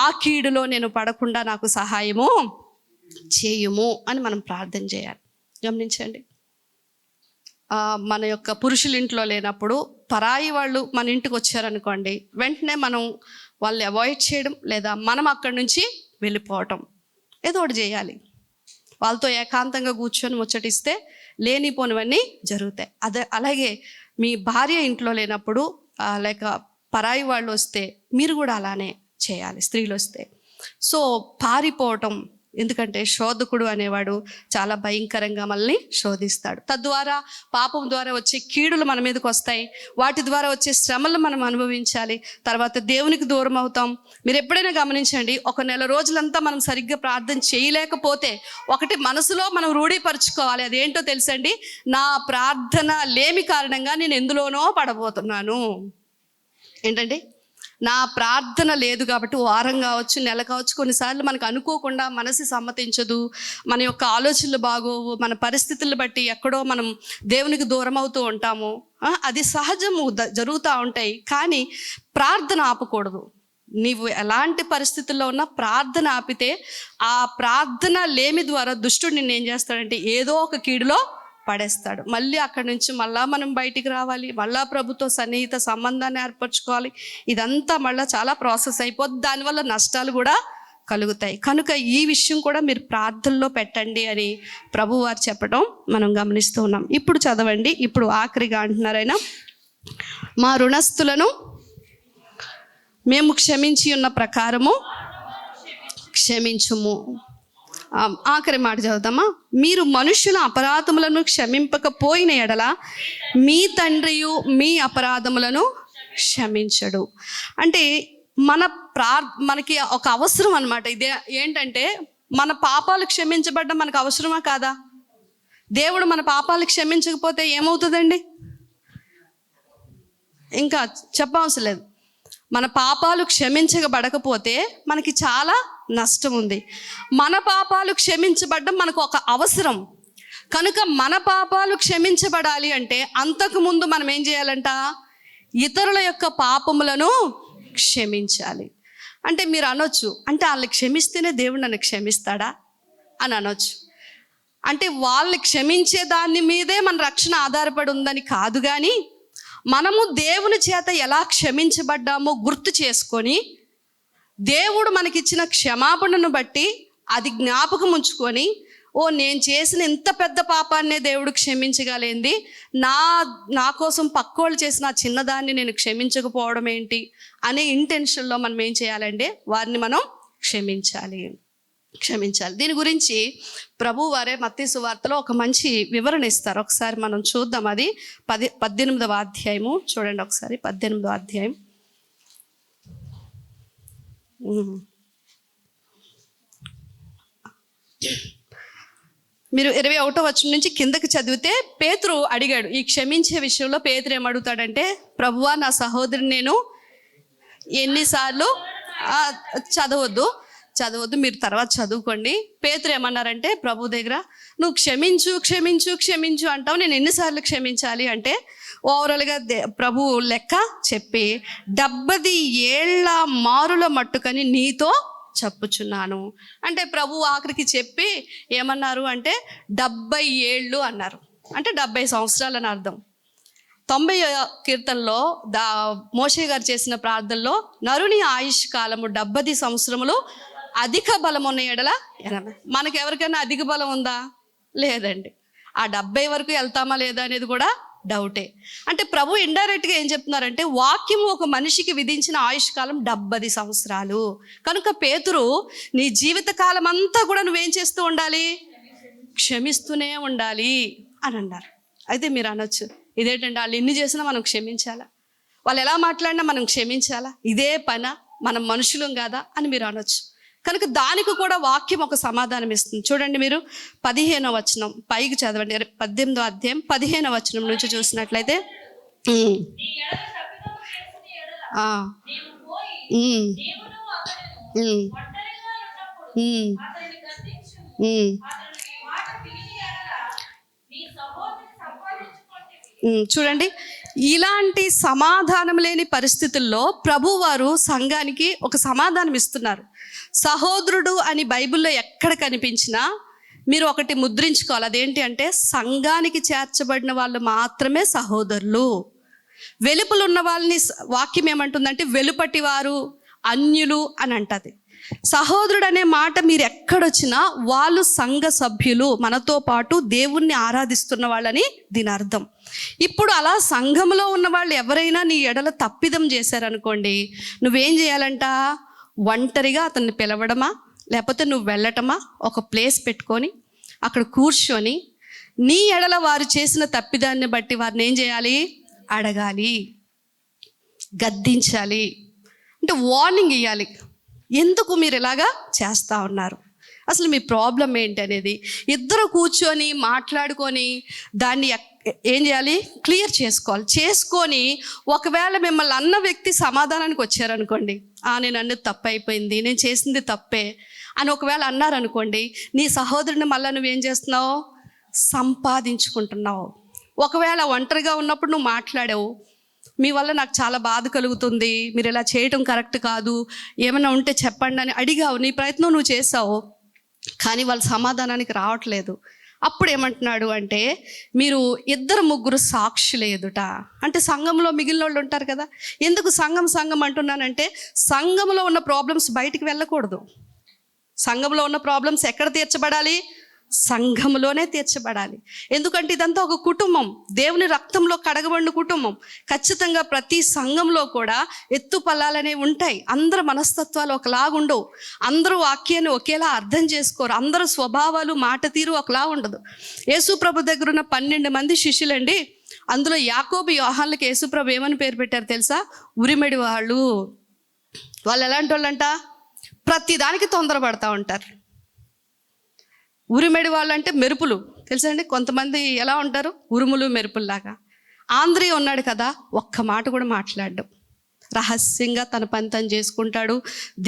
ఆ కీడులో నేను పడకుండా నాకు సహాయము చేయుము అని మనం ప్రార్థన చేయాలి. గమనించండి. మన యొక్క పురుషుల ఇంట్లో లేనప్పుడు పరాయి వాళ్ళు మన ఇంటికి వచ్చారనుకోండి, వెంటనే మనం వాళ్ళని అవాయిడ్ చేయడం, లేదా మనం అక్కడి నుంచి వెళ్ళిపోవటం, ఏదో ఒకటి చేయాలి. వాళ్ళతో ఏకాంతంగా కూర్చొని ముచ్చటిస్తే లేనిపోనివన్నీ జరుగుతాయి. అలాగే మీ భార్య ఇంట్లో లేనప్పుడు లేక పరాయి వాళ్ళు వస్తే మీరు కూడా అలానే చేయాలి. స్త్రీలు వస్తే సో పారిపోవటం, ఎందుకంటే శోధకుడు అనేవాడు చాలా భయంకరంగా మనల్ని శోధిస్తాడు. తద్వారా పాపం ద్వారా వచ్చే కీడులు మన మీదకి వస్తాయి, వాటి ద్వారా వచ్చే శ్రమలు మనం అనుభవించాలి, తర్వాత దేవునికి దూరం అవుతాం. మీరు ఎప్పుడైనా గమనించండి, ఒక నెల రోజులంతా మనం సరిగ్గా ప్రార్థన చేయలేకపోతే ఒకటి మనసులో మనం రూఢీపరుచుకోవాలి. అదేంటో తెలుసండి, నా ప్రార్థన లేమి కారణంగా నేను ఎందులోనో పడబోతున్నాను. ఏంటండి, నా ప్రార్థన లేదు కాబట్టి వారం కావచ్చు, నెల కావచ్చు, కొన్నిసార్లు మనకు అనుకోకుండా మనసు సమ్మతించదు, మన యొక్క ఆలోచనలు బాగోవు, మన పరిస్థితులను బట్టి ఎక్కడో మనం దేవునికి దూరం అవుతూ ఉంటాము. అది సహజము, జరుగుతూ ఉంటాయి. కానీ ప్రార్థన ఆపకూడదు. నీవు ఎలాంటి పరిస్థితుల్లో ఉన్నా ప్రార్థన ఆపితే ఆ ప్రార్థన లేమి ద్వారా దుష్టుడు నిన్ను ఏం చేస్తాడంటే ఏదో ఒక కీడులో పడేస్తాడు. మళ్ళీ అక్కడి నుంచి మళ్ళా మనం బయటికి రావాలి, మళ్ళా ప్రభుతో సన్నిహిత సంబంధాన్ని ఏర్పరచుకోవాలి. ఇదంతా మళ్ళీ చాలా ప్రాసెస్ అయిపోద్ది, దానివల్ల నష్టాలు కూడా కలుగుతాయి. కనుక ఈ విషయం కూడా మీరు ప్రార్థనలో పెట్టండి అని ప్రభువారు చెప్పడం మనం గమనిస్తూ ఉన్నాం. ఇప్పుడు చదవండి, ఇప్పుడు ఆఖరిగా అంటున్నారు ఆయన, మా రుణస్థులను మేము క్షమించి ఉన్న ప్రకారము క్షమించుము. ఆఖరి మాట చదువుతామా, మీరు మనుషుల అపరాధములను క్షమింపకపోయిన ఎడల మీ తండ్రియు మీ అపరాధములను క్షమించడు. అంటే మనకి ఒక అవసరం అన్నమాట. ఇదే ఏంటంటే, మన పాపాలు క్షమించబడ్డం మనకు అవసరమా కాదా? దేవుడు మన పాపాలు క్షమించకపోతే ఏమవుతుందండి? ఇంకా చెప్పవసరం లేదు. మన పాపాలు క్షమించబడకపోతే మనకి చాలా నష్టం ఉంది. మన పాపాలు క్షమించబడ్డం మనకు ఒక అవసరం. కనుక మన పాపాలు క్షమించబడాలి అంటే అంతకుముందు మనం ఏం చేయాలంట? ఇతరుల యొక్క పాపములను క్షమించాలి. అంటే మీరు అనొచ్చు, అంటే వాళ్ళని క్షమిస్తేనే దేవుడు నన్ను క్షమిస్తాడా అని అనొచ్చు. అంటే వాళ్ళని క్షమించే దాని మీదే మన రక్షణ ఆధారపడి ఉందని కాదు, కానీ మనము దేవుని చేత ఎలా క్షమించబడ్డామో గుర్తు చేసుకొని దేవుడు మనకిచ్చిన క్షమాపణను బట్టి అది జ్ఞాపకం ఉంచుకొని, నేను చేసిన ఇంత పెద్ద పాపాన్నే దేవుడు క్షమించగలేంది, నా కోసం పక్కోళ్ళు చేసిన ఆ చిన్నదాన్ని నేను క్షమించకపోవడం ఏంటి అనే ఇంటెన్షన్లో మనం ఏం చేయాలంటే వారిని మనం క్షమించాలి. దీని గురించి ప్రభు వారే మత్తయి సువార్తలో ఒక మంచి వివరణ ఇస్తారు. ఒకసారి మనం చూద్దాం. అది 18వ అధ్యాయము చూడండి ఒకసారి. 18వ అధ్యాయం మీరు 21వ వచనం నుంచి కిందకి చదివితే పేతురు అడిగాడు. ఈ క్షమించే విషయంలో పేతురు ఏమడుగుతాడంటే, ప్రభువా నా సహోదరుని నేను ఎన్నిసార్లు చదవద్దు, మీరు తర్వాత చదువుకోండి. పేతురు ఏమన్నారంటే ప్రభు దగ్గర, నువ్వు క్షమించు అంటావు, నేను ఎన్నిసార్లు క్షమించాలి అంటే ఓవరాల్గా ప్రభు లెక్క చెప్పి 70 ఏళ్ల మారుల మట్టుకని నీతో చెప్పుచున్నాను అంటే ప్రభు ఆఖరికి చెప్పి ఏమన్నారు అంటే 70 ఏళ్ళు అన్నారు. అంటే 70 సంవత్సరాలు అని అర్థం. 90వ కీర్తనలో మోషే గారు చేసిన ప్రార్థనలో నరుని ఆయుష్ కాలము 70 సంవత్సరములు, అధిక బలం ఉన్న ఎడల 80. మనకి ఎవరికైనా అధిక బలం ఉందా? లేదండి. ఆ 70 వరకు వెళ్తామా లేదా అనేది కూడా డౌటే. అంటే ప్రభు ఇండైరెక్ట్గా ఏం చెప్తున్నారంటే, వాక్యము ఒక మనిషికి విధించిన ఆయుష్ కాలం 70 సంవత్సరాలు. కనుక పేతురు, నీ జీవిత కాలం అంతా కూడా నువ్వేం చేస్తూ ఉండాలి? క్షమిస్తూనే ఉండాలి అని అన్నారు. అయితే మీరు అనొచ్చు, ఇదేంటంటే వాళ్ళు ఎన్ని చేసినా మనం క్షమించాలా, వాళ్ళు ఎలా మాట్లాడినా మనం క్షమించాలా, ఇదే పన, మనం మనుషులం కాదా అని మీరు అనొచ్చు. కనుక దానికి కూడా వాక్యం ఒక సమాధానం ఇస్తుంది. చూడండి, మీరు 15వ వచనం పైకి చదవండి. 18వ అధ్యాయం 15వ వచనం నుంచి చూసినట్లయితే, చూడండి, ఇలాంటి సమాధానం లేని పరిస్థితుల్లో ప్రభువారు సంఘానికి ఒక సమాధానం ఇస్తున్నారు. సహోదరుడు అని బైబిల్లో ఎక్కడ కనిపించినా మీరు ఒకటి ముద్రించుకోవాలి. అదేంటి అంటే, సంఘానికి చేర్చబడిన వాళ్ళు మాత్రమే సహోదరులు. వెలుపలు ఉన్న వాళ్ళని వాక్యం ఏమంటుందంటే వెలుపటి వారు, అన్యులు అని అంటది. సహోదరుడు అనే మాట మీరు ఎక్కడొచ్చినా వాళ్ళు సంఘ సభ్యులు, మనతో పాటు దేవుణ్ణి ఆరాధిస్తున్న వాళ్ళని దీని అర్థం. ఇప్పుడు అలా సంఘంలో ఉన్న వాళ్ళు ఎవరైనా నీ ఎడల తప్పిదం చేశారనుకోండి, నువ్వేం చేయాలంట? ఒంటరిగా అతన్ని పిలవడమా, లేకపోతే నువ్వు వెళ్ళటమా? ఒక ప్లేస్ పెట్టుకొని అక్కడ కూర్చొని నీ ఎడల వారు చేసిన తప్పిదాన్ని బట్టి వారిని ఏం చేయాలి? అడగాలి, గద్దించాలి, అంటే వార్నింగ్ ఇవ్వాలి. ఎందుకు మీరు ఇలాగా చేస్తూ ఉన్నారు, అసలు మీ ప్రాబ్లం ఏంటి అనేది ఇద్దరు కూర్చొని మాట్లాడుకొని దాన్ని ఏం చేయాలి? క్లియర్ చేసుకొని ఒకవేళ మిమ్మల్ని అన్న వ్యక్తి సమాధానానికి వచ్చారనుకోండి, నేను అన్నది తప్పు అయిపోయింది, నేను చేసింది తప్పే అని ఒకవేళ అన్నారనుకోండి, నీ సహోదరుని మళ్ళీ నువ్వేం చేస్తున్నావు? సంపాదించుకుంటున్నావు. ఒకవేళ ఒంటరిగా ఉన్నప్పుడు నువ్వు మాట్లాడావు, మీ వల్ల నాకు చాలా బాధ కలుగుతుంది, మీరు ఇలా చేయటం కరెక్ట్ కాదు, ఏమైనా ఉంటే చెప్పండి అని అడిగావు, నీ ప్రయత్నం నువ్వు చేసావు, కానీ వాళ్ళు సమాధానానికి రావట్లేదు. అప్పుడు ఏమంటున్నాడు అంటే, మీరు 2-3 సాక్షులు ఎదుట, అంటే సంఘంలో మిగిలిన వాళ్ళు ఉంటారు కదా. ఎందుకు సంఘం అంటున్నానంటే, సంఘంలో ఉన్న ప్రాబ్లమ్స్ బయటికి వెళ్ళకూడదు. సంఘంలో ఉన్న ప్రాబ్లమ్స్ ఎక్కడ తీర్చబడాలి? సంఘంలోనే తీర్చబడాలి. ఎందుకంటే ఇదంతా ఒక కుటుంబం, దేవుని రక్తంలో కడగబడిన కుటుంబం. ఖచ్చితంగా ప్రతి సంఘంలో కూడా ఎత్తు పల్లాలనేవి ఉంటాయి. అందరు మనస్తత్వాలు ఒకలాగుండవు, అందరూ వాక్యాన్ని ఒకేలా అర్థం చేసుకోరు, అందరూ స్వభావాలు మాట తీరు ఒకలా ఉండదు. యేసుప్రభు దగ్గర ఉన్న 12 మంది శిష్యులండి, అందులో యాకోబు యోహాన్లకు యేసుప్రభు ఏమని పేరు పెట్టారు తెలుసా? ఉరిమెడి వాళ్ళు. వాళ్ళు ఎలాంటి వాళ్ళంట? ప్రతిదానికి తొందరపడతా ఉంటారు. ఉరిమెడి వాళ్ళు అంటే మెరుపులు తెలుసా అండి. కొంతమంది ఎలా ఉంటారు? ఉరుములు మెరుపుల్లాగా. ఆంధ్రీ ఉన్నాడు కదా, ఒక్క మాట కూడా మాట్లాడడం, రహస్యంగా తన పని తను చేసుకుంటాడు,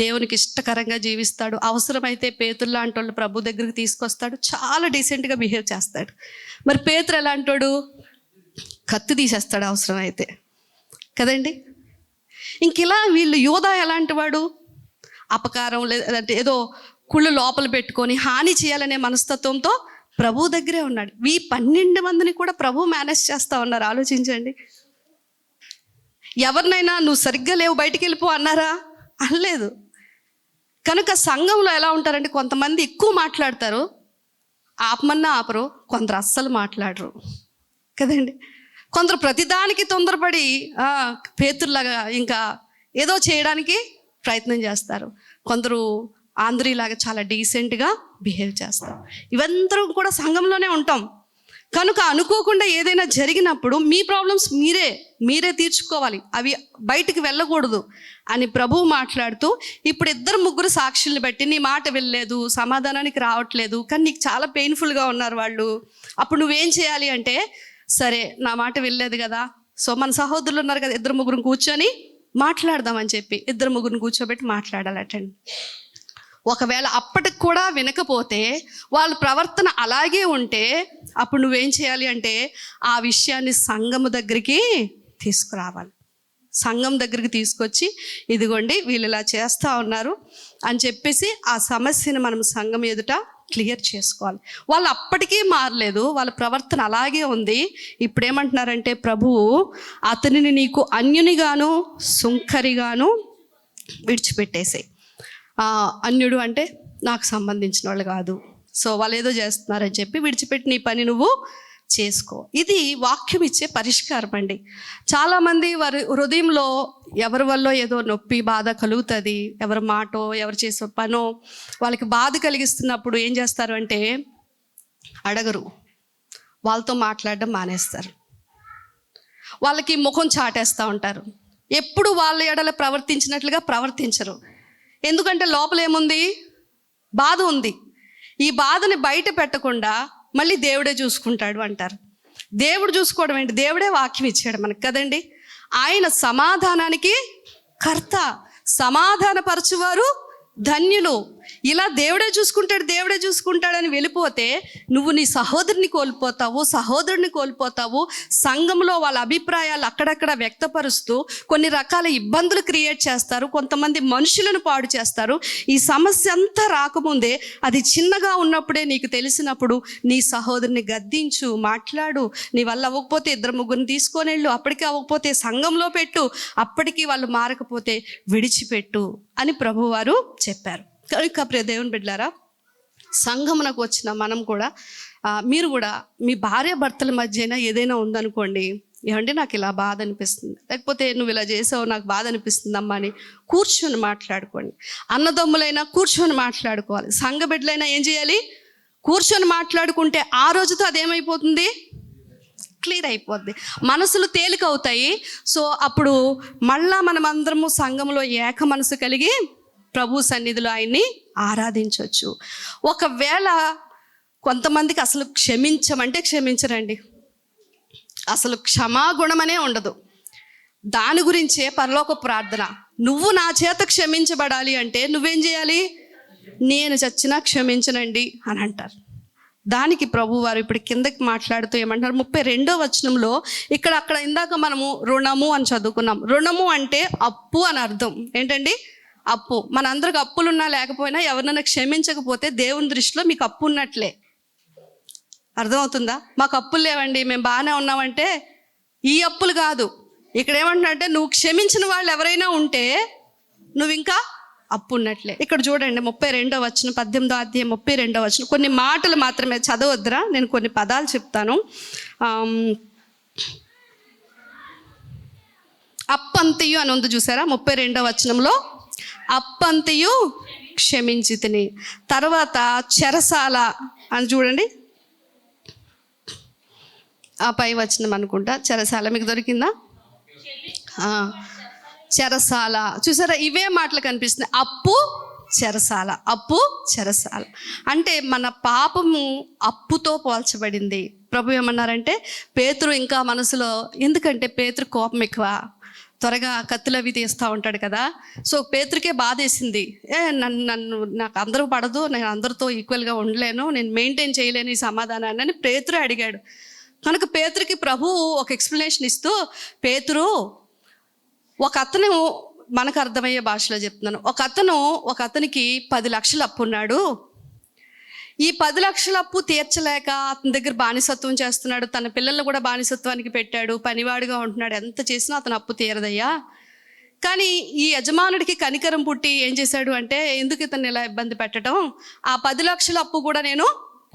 దేవునికి ఇష్టకరంగా జీవిస్తాడు. అవసరమైతే పేతురు లాంటి వాళ్ళు ప్రభు దగ్గరికి తీసుకొస్తాడు, చాలా డీసెంట్గా బిహేవ్ చేస్తాడు. మరి పేతురు ఎలాంటోడు? కత్తి తీసేస్తాడు అవసరమైతే కదండి. ఇంక ఇలా వీళ్ళు యోధా ఎలాంటి వాడు? అపకారం లేదంటే ఏదో కుళ్ళు లోపల పెట్టుకొని హాని చేయాలనే మనస్తత్వంతో ప్రభు దగ్గరే ఉన్నాడు. ఈ 12 మందిని కూడా ప్రభు మేనేజ్ చేస్తా ఉన్నారు. ఆలోచించండి. ఎవరినైనా నువ్వు సరిగ్గా లేవు బయటికి వెళ్ళిపో అన్నారా? అనలేదు. కనుక సంఘంలో ఎలా ఉంటారంటే, కొంతమంది ఎక్కువ మాట్లాడతారు, ఆపమన్నా ఆపరు, కొందరు అస్సలు మాట్లాడరు కదండి. కొందరు ప్రతిదానికి తొందరపడి పేతురులాగా ఇంకా ఏదో చేయడానికి ప్రయత్నం చేస్తారు. కొందరు ఆంధ్రీలాగా చాలా డీసెంట్గా బిహేవ్ చేస్తారు. ఇవందరం కూడా సంఘంలోనే ఉంటాం. కనుక అనుకోకుండా ఏదైనా జరిగినప్పుడు మీ ప్రాబ్లమ్స్ మీరే తీర్చుకోవాలి, అవి బయటికి వెళ్ళకూడదు అని ప్రభువు మాట్లాడుతూ, ఇప్పుడు 2-3 సాక్షుల్ని బట్టి నీ మాట వెళ్ళలేదు, సమాధానానికి రావట్లేదు, కానీ నీకు చాలా పెయిన్ఫుల్గా ఉన్నారు వాళ్ళు. అప్పుడు నువ్వేం చేయాలి అంటే, సరే నా మాట వెళ్ళలేదు కదా, సో మన సహోదరులు ఉన్నారు కదా, 2-3 కూర్చొని మాట్లాడదామని చెప్పి 2-3 కూర్చోబెట్టి మాట్లాడాలటండి. ఒకవేళ అప్పటికి కూడా వినకపోతే, వాళ్ళ ప్రవర్తన అలాగే ఉంటే, అప్పుడు నువ్వేం చేయాలి అంటే ఆ విషయాన్ని సంఘము దగ్గరికి తీసుకురావాలి. సంఘం దగ్గరికి తీసుకొచ్చి, ఇదిగోండి వీళ్ళు ఇలా చేస్తూ ఉన్నారు అని చెప్పేసి ఆ సమస్యను మనం సంఘం ఎదుట క్లియర్ చేసుకోవాలి. వాళ్ళు అప్పటికీ మారలేదు, వాళ్ళ ప్రవర్తన అలాగే ఉంది. ఇప్పుడు ఏమంటున్నారంటే ప్రభువు, అతనిని నీకు అన్యునిగాను సుంకరిగాను విడిచిపెట్టేసాయి. అన్యుడు అంటే నాకు సంబంధించిన వాళ్ళు కాదు, సో వాళ్ళు ఏదో చేస్తున్నారని చెప్పి విడిచిపెట్టి నీ పని నువ్వు చేసుకో. ఇది వాక్యం ఇచ్చే పరిష్కారం అండి. చాలామంది వారి హృదయంలో ఎవరి వల్ల ఏదో నొప్పి బాధ కలుగుతుంది, ఎవరి మాటో ఎవరు చేసే పనో వాళ్ళకి బాధ కలిగిస్తున్నప్పుడు ఏం చేస్తారు అంటే అడగరు, వాళ్ళతో మాట్లాడడం మానేస్తారు, వాళ్ళకి ముఖం చాటేస్తూ ఉంటారు, ఎప్పుడు వాళ్ళ ఎడల ప్రవర్తించినట్లుగా ప్రవర్తించరు. ఎందుకంటే లోపల ఏముంది? బాధ ఉంది. ఈ బాధని బయట పెట్టకుండా మళ్ళీ దేవుడే చూసుకుంటాడు అంటారు. దేవుడు చూసుకోవడం ఏంటి? దేవుడే వాక్యం ఇచ్చాడు మనకు కదండి. ఆయన సమాధానానికి కర్త, సమాధానపరచువారు ధన్యులు. ఇలా దేవుడే చూసుకుంటాడని వెళ్ళిపోతే నువ్వు నీ సహోదరుని కోల్పోతావు, సహోదరుని కోల్పోతావు. సంఘంలో వాళ్ళ అభిప్రాయాలు అక్కడక్కడ వ్యక్తపరుస్తూ కొన్ని రకాల ఇబ్బందులు క్రియేట్ చేస్తారు, కొంతమంది మనుషులను పాడు చేస్తారు. ఈ సమస్య అంతా రాకముందే, అది చిన్నగా ఉన్నప్పుడే నీకు తెలిసినప్పుడు నీ సహోదరుని గద్దించు, మాట్లాడు. నీ వల్ల అవ్వకపోతే 2-3 తీసుకొని వెళ్ళు, అప్పటికి అవ్వకపోతే సంఘంలో పెట్టు, అప్పటికి వాళ్ళు మారకపోతే విడిచిపెట్టు అని ప్రభువారు చెప్పారు. కనుక ప్రియ దేవుని బిడ్డలారా, సంఘమునకు వచ్చిన మనం కూడా, మీరు కూడా మీ భార్య భర్తల మధ్యన ఏదైనా ఉందనుకోండి, ఏమంటే నాకు ఇలా బాధ అనిపిస్తుంది, లేకపోతే నువ్వు ఇలా చేసావు నాకు బాధ అనిపిస్తుందమ్మా అని కూర్చొని మాట్లాడుకోండి. అన్నదమ్ములైనా కూర్చొని మాట్లాడుకోవాలి. సంఘ బిడ్డలైనా ఏం చేయాలి? కూర్చొని మాట్లాడుకుంటే ఆ రోజుతో అదేమైపోతుంది? క్లియర్ అయిపోద్ది, మనసులు తేలిక అవుతాయి. సో అప్పుడు మళ్ళా మనమందరము సంఘంలో ఏక మనసు కలిగి ప్రభు సన్నిధిలో ఆయన్ని ఆరాధించవచ్చు. ఒకవేళ కొంతమందికి అసలు క్షమించమంటే క్షమించరండి, అసలు క్షమాగుణమనే ఉండదు. దాని గురించే పరలోక ప్రార్థన, నువ్వు నా చేత క్షమించబడాలి అంటే నువ్వేం చేయాలి? నేను చచ్చినా క్షమించనండి అని అంటారు. దానికి ప్రభు వారు ఇప్పుడు కిందకి మాట్లాడుతూ ఏమంటారు? 32వ వచనంలో అక్కడ ఇందాక మనము రుణము అని చదువుకున్నాం. రుణము అంటే అప్పు అని అర్థం. ఏంటండి? అప్పు. మనందరికి అప్పులున్నా లేకపోయినా ఎవరినైనా క్షమించకపోతే దేవుని దృష్టిలో మీకు అప్పు ఉన్నట్లే. అర్థమవుతుందా? మాకు అప్పులు లేవండి, మేము బాగానే ఉన్నామంటే ఈ అప్పులు కాదు. ఇక్కడ ఏమంటున్నారంటే నువ్వు క్షమించిన వాళ్ళు ఎవరైనా ఉంటే నువ్వు ఇంకా అప్పు ఉన్నట్లే. ఇక్కడ చూడండి 32వ వచనం, 18వ అధ్యాయం 32వ వచనం. కొన్ని మాటలు మాత్రమే చదవద్దురా, నేను కొన్ని పదాలు చెప్తాను. అప్పంతయు అని ఉంది చూసారా 32వ వచనంలో? అప్పంతయు క్షమించి తిని. తర్వాత చెరసాల అని చూడండి, ఆ పై వచనం అనుకుంటా, చెరసాల. మీకు దొరికిందా? చెరసాల. చూసారా, ఇవే మాటలు కనిపిస్తున్నాయి. అప్పు, చెరసాల. అప్పు, చెరసాల అంటే మన పాపము అప్పుతో పోల్చబడింది. ప్రభు ఏమన్నారంటే పేతురు ఇంకా మనసులో, ఎందుకంటే పేతురు కోపం ఎక్కువ, త్వరగా కత్తులు అవి తీస్తూ ఉంటాడు కదా. సో పేతురికే బాధ వేసింది, నాకు అందరూ పడదు, నేను అందరితో ఈక్వల్గా ఉండలేను, నేను మెయింటైన్ చేయలేను ఈ సమాధానాన్ని అని పేతురు అడిగాడు. కనుక పేతురికి ప్రభు ఒక ఎక్స్ప్లెనేషన్ ఇస్తూ, పేతురు, ఒక అతను, మనకు అర్థమయ్యే భాషలో చెప్తున్నాను, ఒక అతనికి 10 లక్షలు అప్పు ఉన్నాడు. ఈ 10 లక్షల అప్పు తీర్చలేక అతని దగ్గర బానిసత్వం చేస్తున్నాడు, తన పిల్లల్ని కూడా బానిసత్వానికి పెట్టాడు, పనివాడిగా ఉంటున్నాడు. ఎంత చేసినా అతను అప్పు తీరదయ్యా. కానీ ఈ యజమానుడికి కనికరం పుట్టి ఏం చేశాడు అంటే, ఎందుకు ఇతన్ని ఇలా ఇబ్బంది పెట్టడం, ఆ 10 లక్షల అప్పు కూడా నేను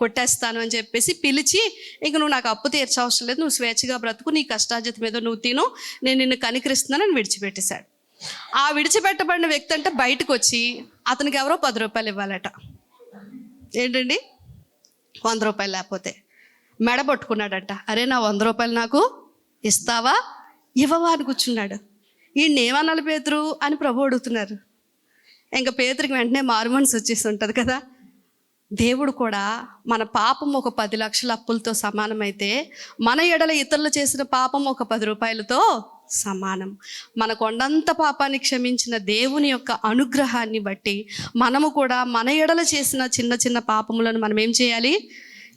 కొట్టేస్తాను అని చెప్పేసి పిలిచి, ఇంక నువ్వు నాకు అప్పు తీర్చవసరం లేదు, నువ్వు స్వేచ్ఛగా బ్రతుకు, నీ కష్టార్జితం మీద నువ్వు తిను, నేను నిన్ను కనికరిస్తున్నానని విడిచిపెట్టేశాడు. ఆ విడిచిపెట్టబడిన వ్యక్తి అంటే బయటకు వచ్చి అతనికి ఎవరో 10 రూపాయలు ఇవ్వాలట. ఏంటండి? 100 రూపాయలు లేకపోతే మెడబట్టుకున్నాడట. అరే నా 100 రూపాయలు నాకు ఇస్తావా ఇవ్వవా అని కూర్చున్నాడు. ఈయన్ని ఏమనాలి పేతురు అని ప్రభు అడుగుతున్నారు. ఇంకా పేతురికి వెంటనే మారు మనసు వచ్చేసి ఉంటుంది కదా. దేవుడు కూడా మన పాపం ఒక 10 లక్షల అప్పులతో సమానమైతే మన ఎడల ఇతరులు చేసిన పాపం ఒక 10 రూపాయలతో సమానం. మన కొండంత పాపాన్ని క్షమించిన దేవుని యొక్క అనుగ్రహాన్ని బట్టి మనము కూడా మన ఎడల చేసిన చిన్న చిన్న పాపములను మనం ఏం చేయాలి?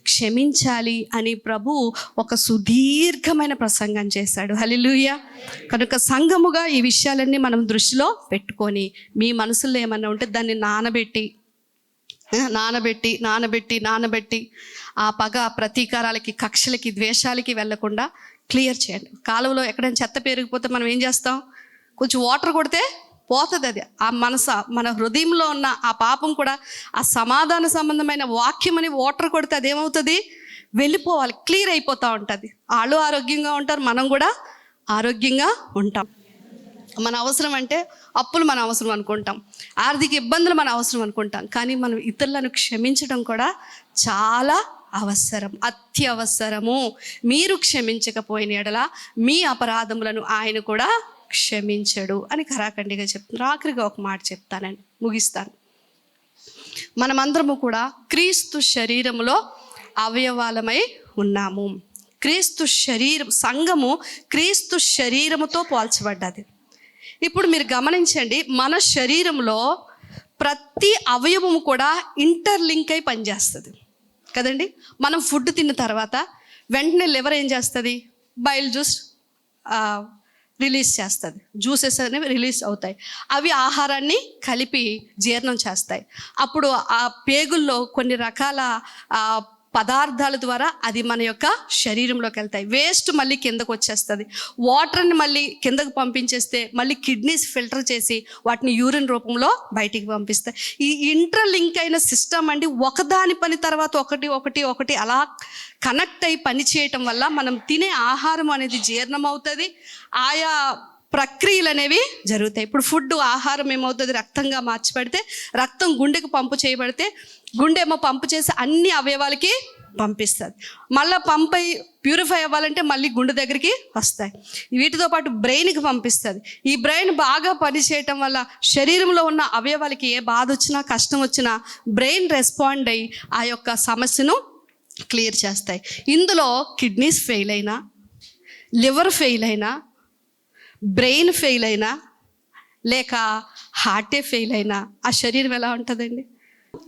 క్షమించాలి అని ప్రభు ఒక సుదీర్ఘమైన ప్రసంగం చేశాడు. హల్లెలూయా. కనుక సంఘముగా ఈ విషయాలన్నీ మనం దృష్టిలో పెట్టుకొని, మీ మనసులో ఏమన్నా ఉంటే దాన్ని నానబెట్టి ఆ పగ, ప్రతీకారాలకి, కక్షలకి, ద్వేషాలకి వెళ్లకుండా క్లియర్ చేయండి. కాలువలో ఎక్కడైనా చెత్త పెరిగిపోతే మనం ఏం చేస్తాం? కొంచెం వాటర్ కొడితే పోతుంది అది. ఆ మన హృదయంలో ఉన్న ఆ పాపం కూడా ఆ సమాధాన సంబంధమైన వాక్యం అని వాటర్ కొడితే అదేమవుతుంది? వెళ్ళిపోవాలి, క్లియర్ అయిపోతూ ఉంటుంది. వాళ్ళు ఆరోగ్యంగా ఉంటారు, మనం కూడా ఆరోగ్యంగా ఉంటాం. మన అవసరం అంటే అప్పులు మన అవసరం అనుకుంటాం, ఆర్థిక ఇబ్బందులు మన అవసరం అనుకుంటాం. కానీ మనం ఇతరులను క్షమించడం కూడా చాలా అవసరం, అత్యవసరము. మీరు క్షమించకపోయిన ఎడల మీ అపరాధములను ఆయన కూడా క్షమించడు అని ఖరాఖండిగా చెప్తున్నారు. ఆఖరిగా ఒక మాట చెప్తానండి, ముగిస్తాను. మనమందరము కూడా క్రీస్తు శరీరములో అవయవాలమై ఉన్నాము. క్రీస్తు శరీరం, సంఘము క్రీస్తు శరీరముతో పోల్చబడ్డది. ఇప్పుడు మీరు గమనించండి, మన శరీరంలో ప్రతి అవయవము కూడా ఇంటర్లింక్ అయి పనిచేస్తుంది కదండి. మనం ఫుడ్ తిన్న తర్వాత వెంటనే లివర్ ఏం చేస్తుంది? బైల్ జ్యూస్ రిలీజ్ చేస్తుంది, జ్యూసెస్ అనేవి రిలీజ్ అవుతాయి. అవి ఆహారాన్ని కలిపి జీర్ణం చేస్తాయి. అప్పుడు ఆ పేగుల్లో కొన్ని రకాల పదార్థాల ద్వారా అది మన యొక్క శరీరంలోకి వెళ్తాయి. వేస్ట్ మళ్ళీ కిందకు వచ్చేస్తుంది. వాటర్ని మళ్ళీ కిందకు పంపించేస్తే మళ్ళీ కిడ్నీస్ ఫిల్టర్ చేసి వాటిని యూరిన్ రూపంలో బయటికి పంపిస్తాయి. ఈ ఇంటర్లింక్ అయిన సిస్టమ్ అండి, ఒకదాని పని తర్వాత ఒకటి ఒకటి ఒకటి అలా కనెక్ట్ అయ్యి పని చేయటం వల్ల మనం తినే ఆహారం అనేది జీర్ణం అవుతుంది. ఆయా ప్రక్రియలు అనేవి జరుగుతాయి. ఇప్పుడు ఫుడ్ ఆహారం ఏమవుతుంది, రక్తంగా మార్చిపెడితే రక్తం గుండెకు పంపు చేయబడితే గుండె ఏమో పంపు చేసి అన్ని అవయవాలకి పంపిస్తుంది. మళ్ళీ పంప్ అయ్యి ప్యూరిఫై అవ్వాలంటే మళ్ళీ గుండె దగ్గరికి వస్తాయి. వీటితో పాటు బ్రెయిన్కి పంపిస్తుంది. ఈ బ్రెయిన్ బాగా పనిచేయటం వల్ల శరీరంలో ఉన్న అవయవాలకి ఏ బాధ వచ్చినా కష్టం వచ్చినా బ్రెయిన్ రెస్పాండ్ అయ్యి ఆ యొక్క సమస్యను క్లియర్ చేస్తాయి. ఇందులో కిడ్నీస్ ఫెయిల్ అయినా, లివర్ ఫెయిల్ అయినా, బ్రెయిన్ ఫెయిల్ అయినా, లేక హార్టే ఫెయిల్ అయినా ఆ శరీరం ఎలా ఉంటుందండి?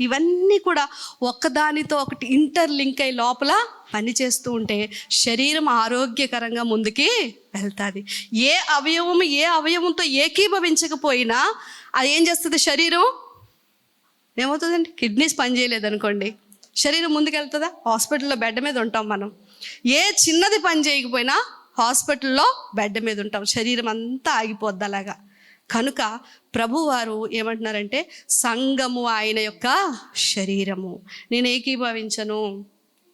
ఇవన్నీ కూడా ఒకదానితో ఒకటి ఇంటర్లింక్ అయ్యి లోపల పనిచేస్తూ ఉంటే శరీరం ఆరోగ్యకరంగా ముందుకి వెళ్తుంది. ఏ అవయవంతో ఏకీభవించకపోయినా అది ఏం చేస్తుంది? శరీరం ఏమవుతుందండి? కిడ్నీస్ పని చేయలేదనుకోండి, శరీరం ముందుకు వెళ్తుందా? హాస్పిటల్లో బెడ్ మీద ఉంటాం మనం. ఏ చిన్నది పని చేయకపోయినా హాస్పిటల్లో బెడ్ మీద ఉంటాం, శరీరం అంతా ఆగిపోద్ది అలాగా. కనుక ప్రభువారు ఏమంటున్నారంటే సంఘము ఆయన యొక్క శరీరము. నేను ఏకీభవించను,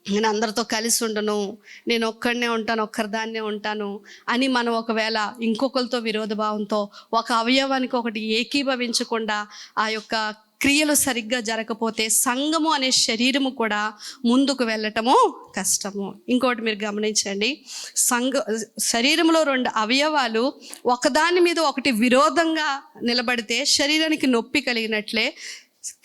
నేను అందరితో కలిసి ఉండను, నేను ఒక్కడనే ఉంటాను, ఒక్కరిదాన్నే ఉంటాను అని మనం ఒకవేళ ఇంకొకరితో విరోధభావంతో ఒక అవయవానికి ఒకటి ఏకీభవించకుండా ఆ యొక్క క్రియలు సరిగ్గా జరగకపోతే సంఘము అనే శరీరము కూడా ముందుకు వెళ్ళటము కష్టము. ఇంకోటి మీరు గమనించండి, శరీరంలో 2 అవయవాలు ఒకదాని మీద ఒకటి విరోధంగా నిలబడితే శరీరానికి నొప్పి కలిగినట్లే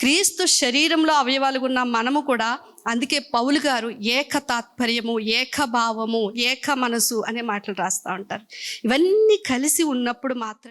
క్రీస్తు శరీరంలో అవయవాలు ఉన్న మనము కూడా, అందుకే పౌలు గారు ఏక తాత్పర్యము, ఏక భావము, ఏక మనసు అనే మాటలు రాస్తూ ఉంటారు. ఇవన్నీ కలిసి ఉన్నప్పుడు మాత్రమే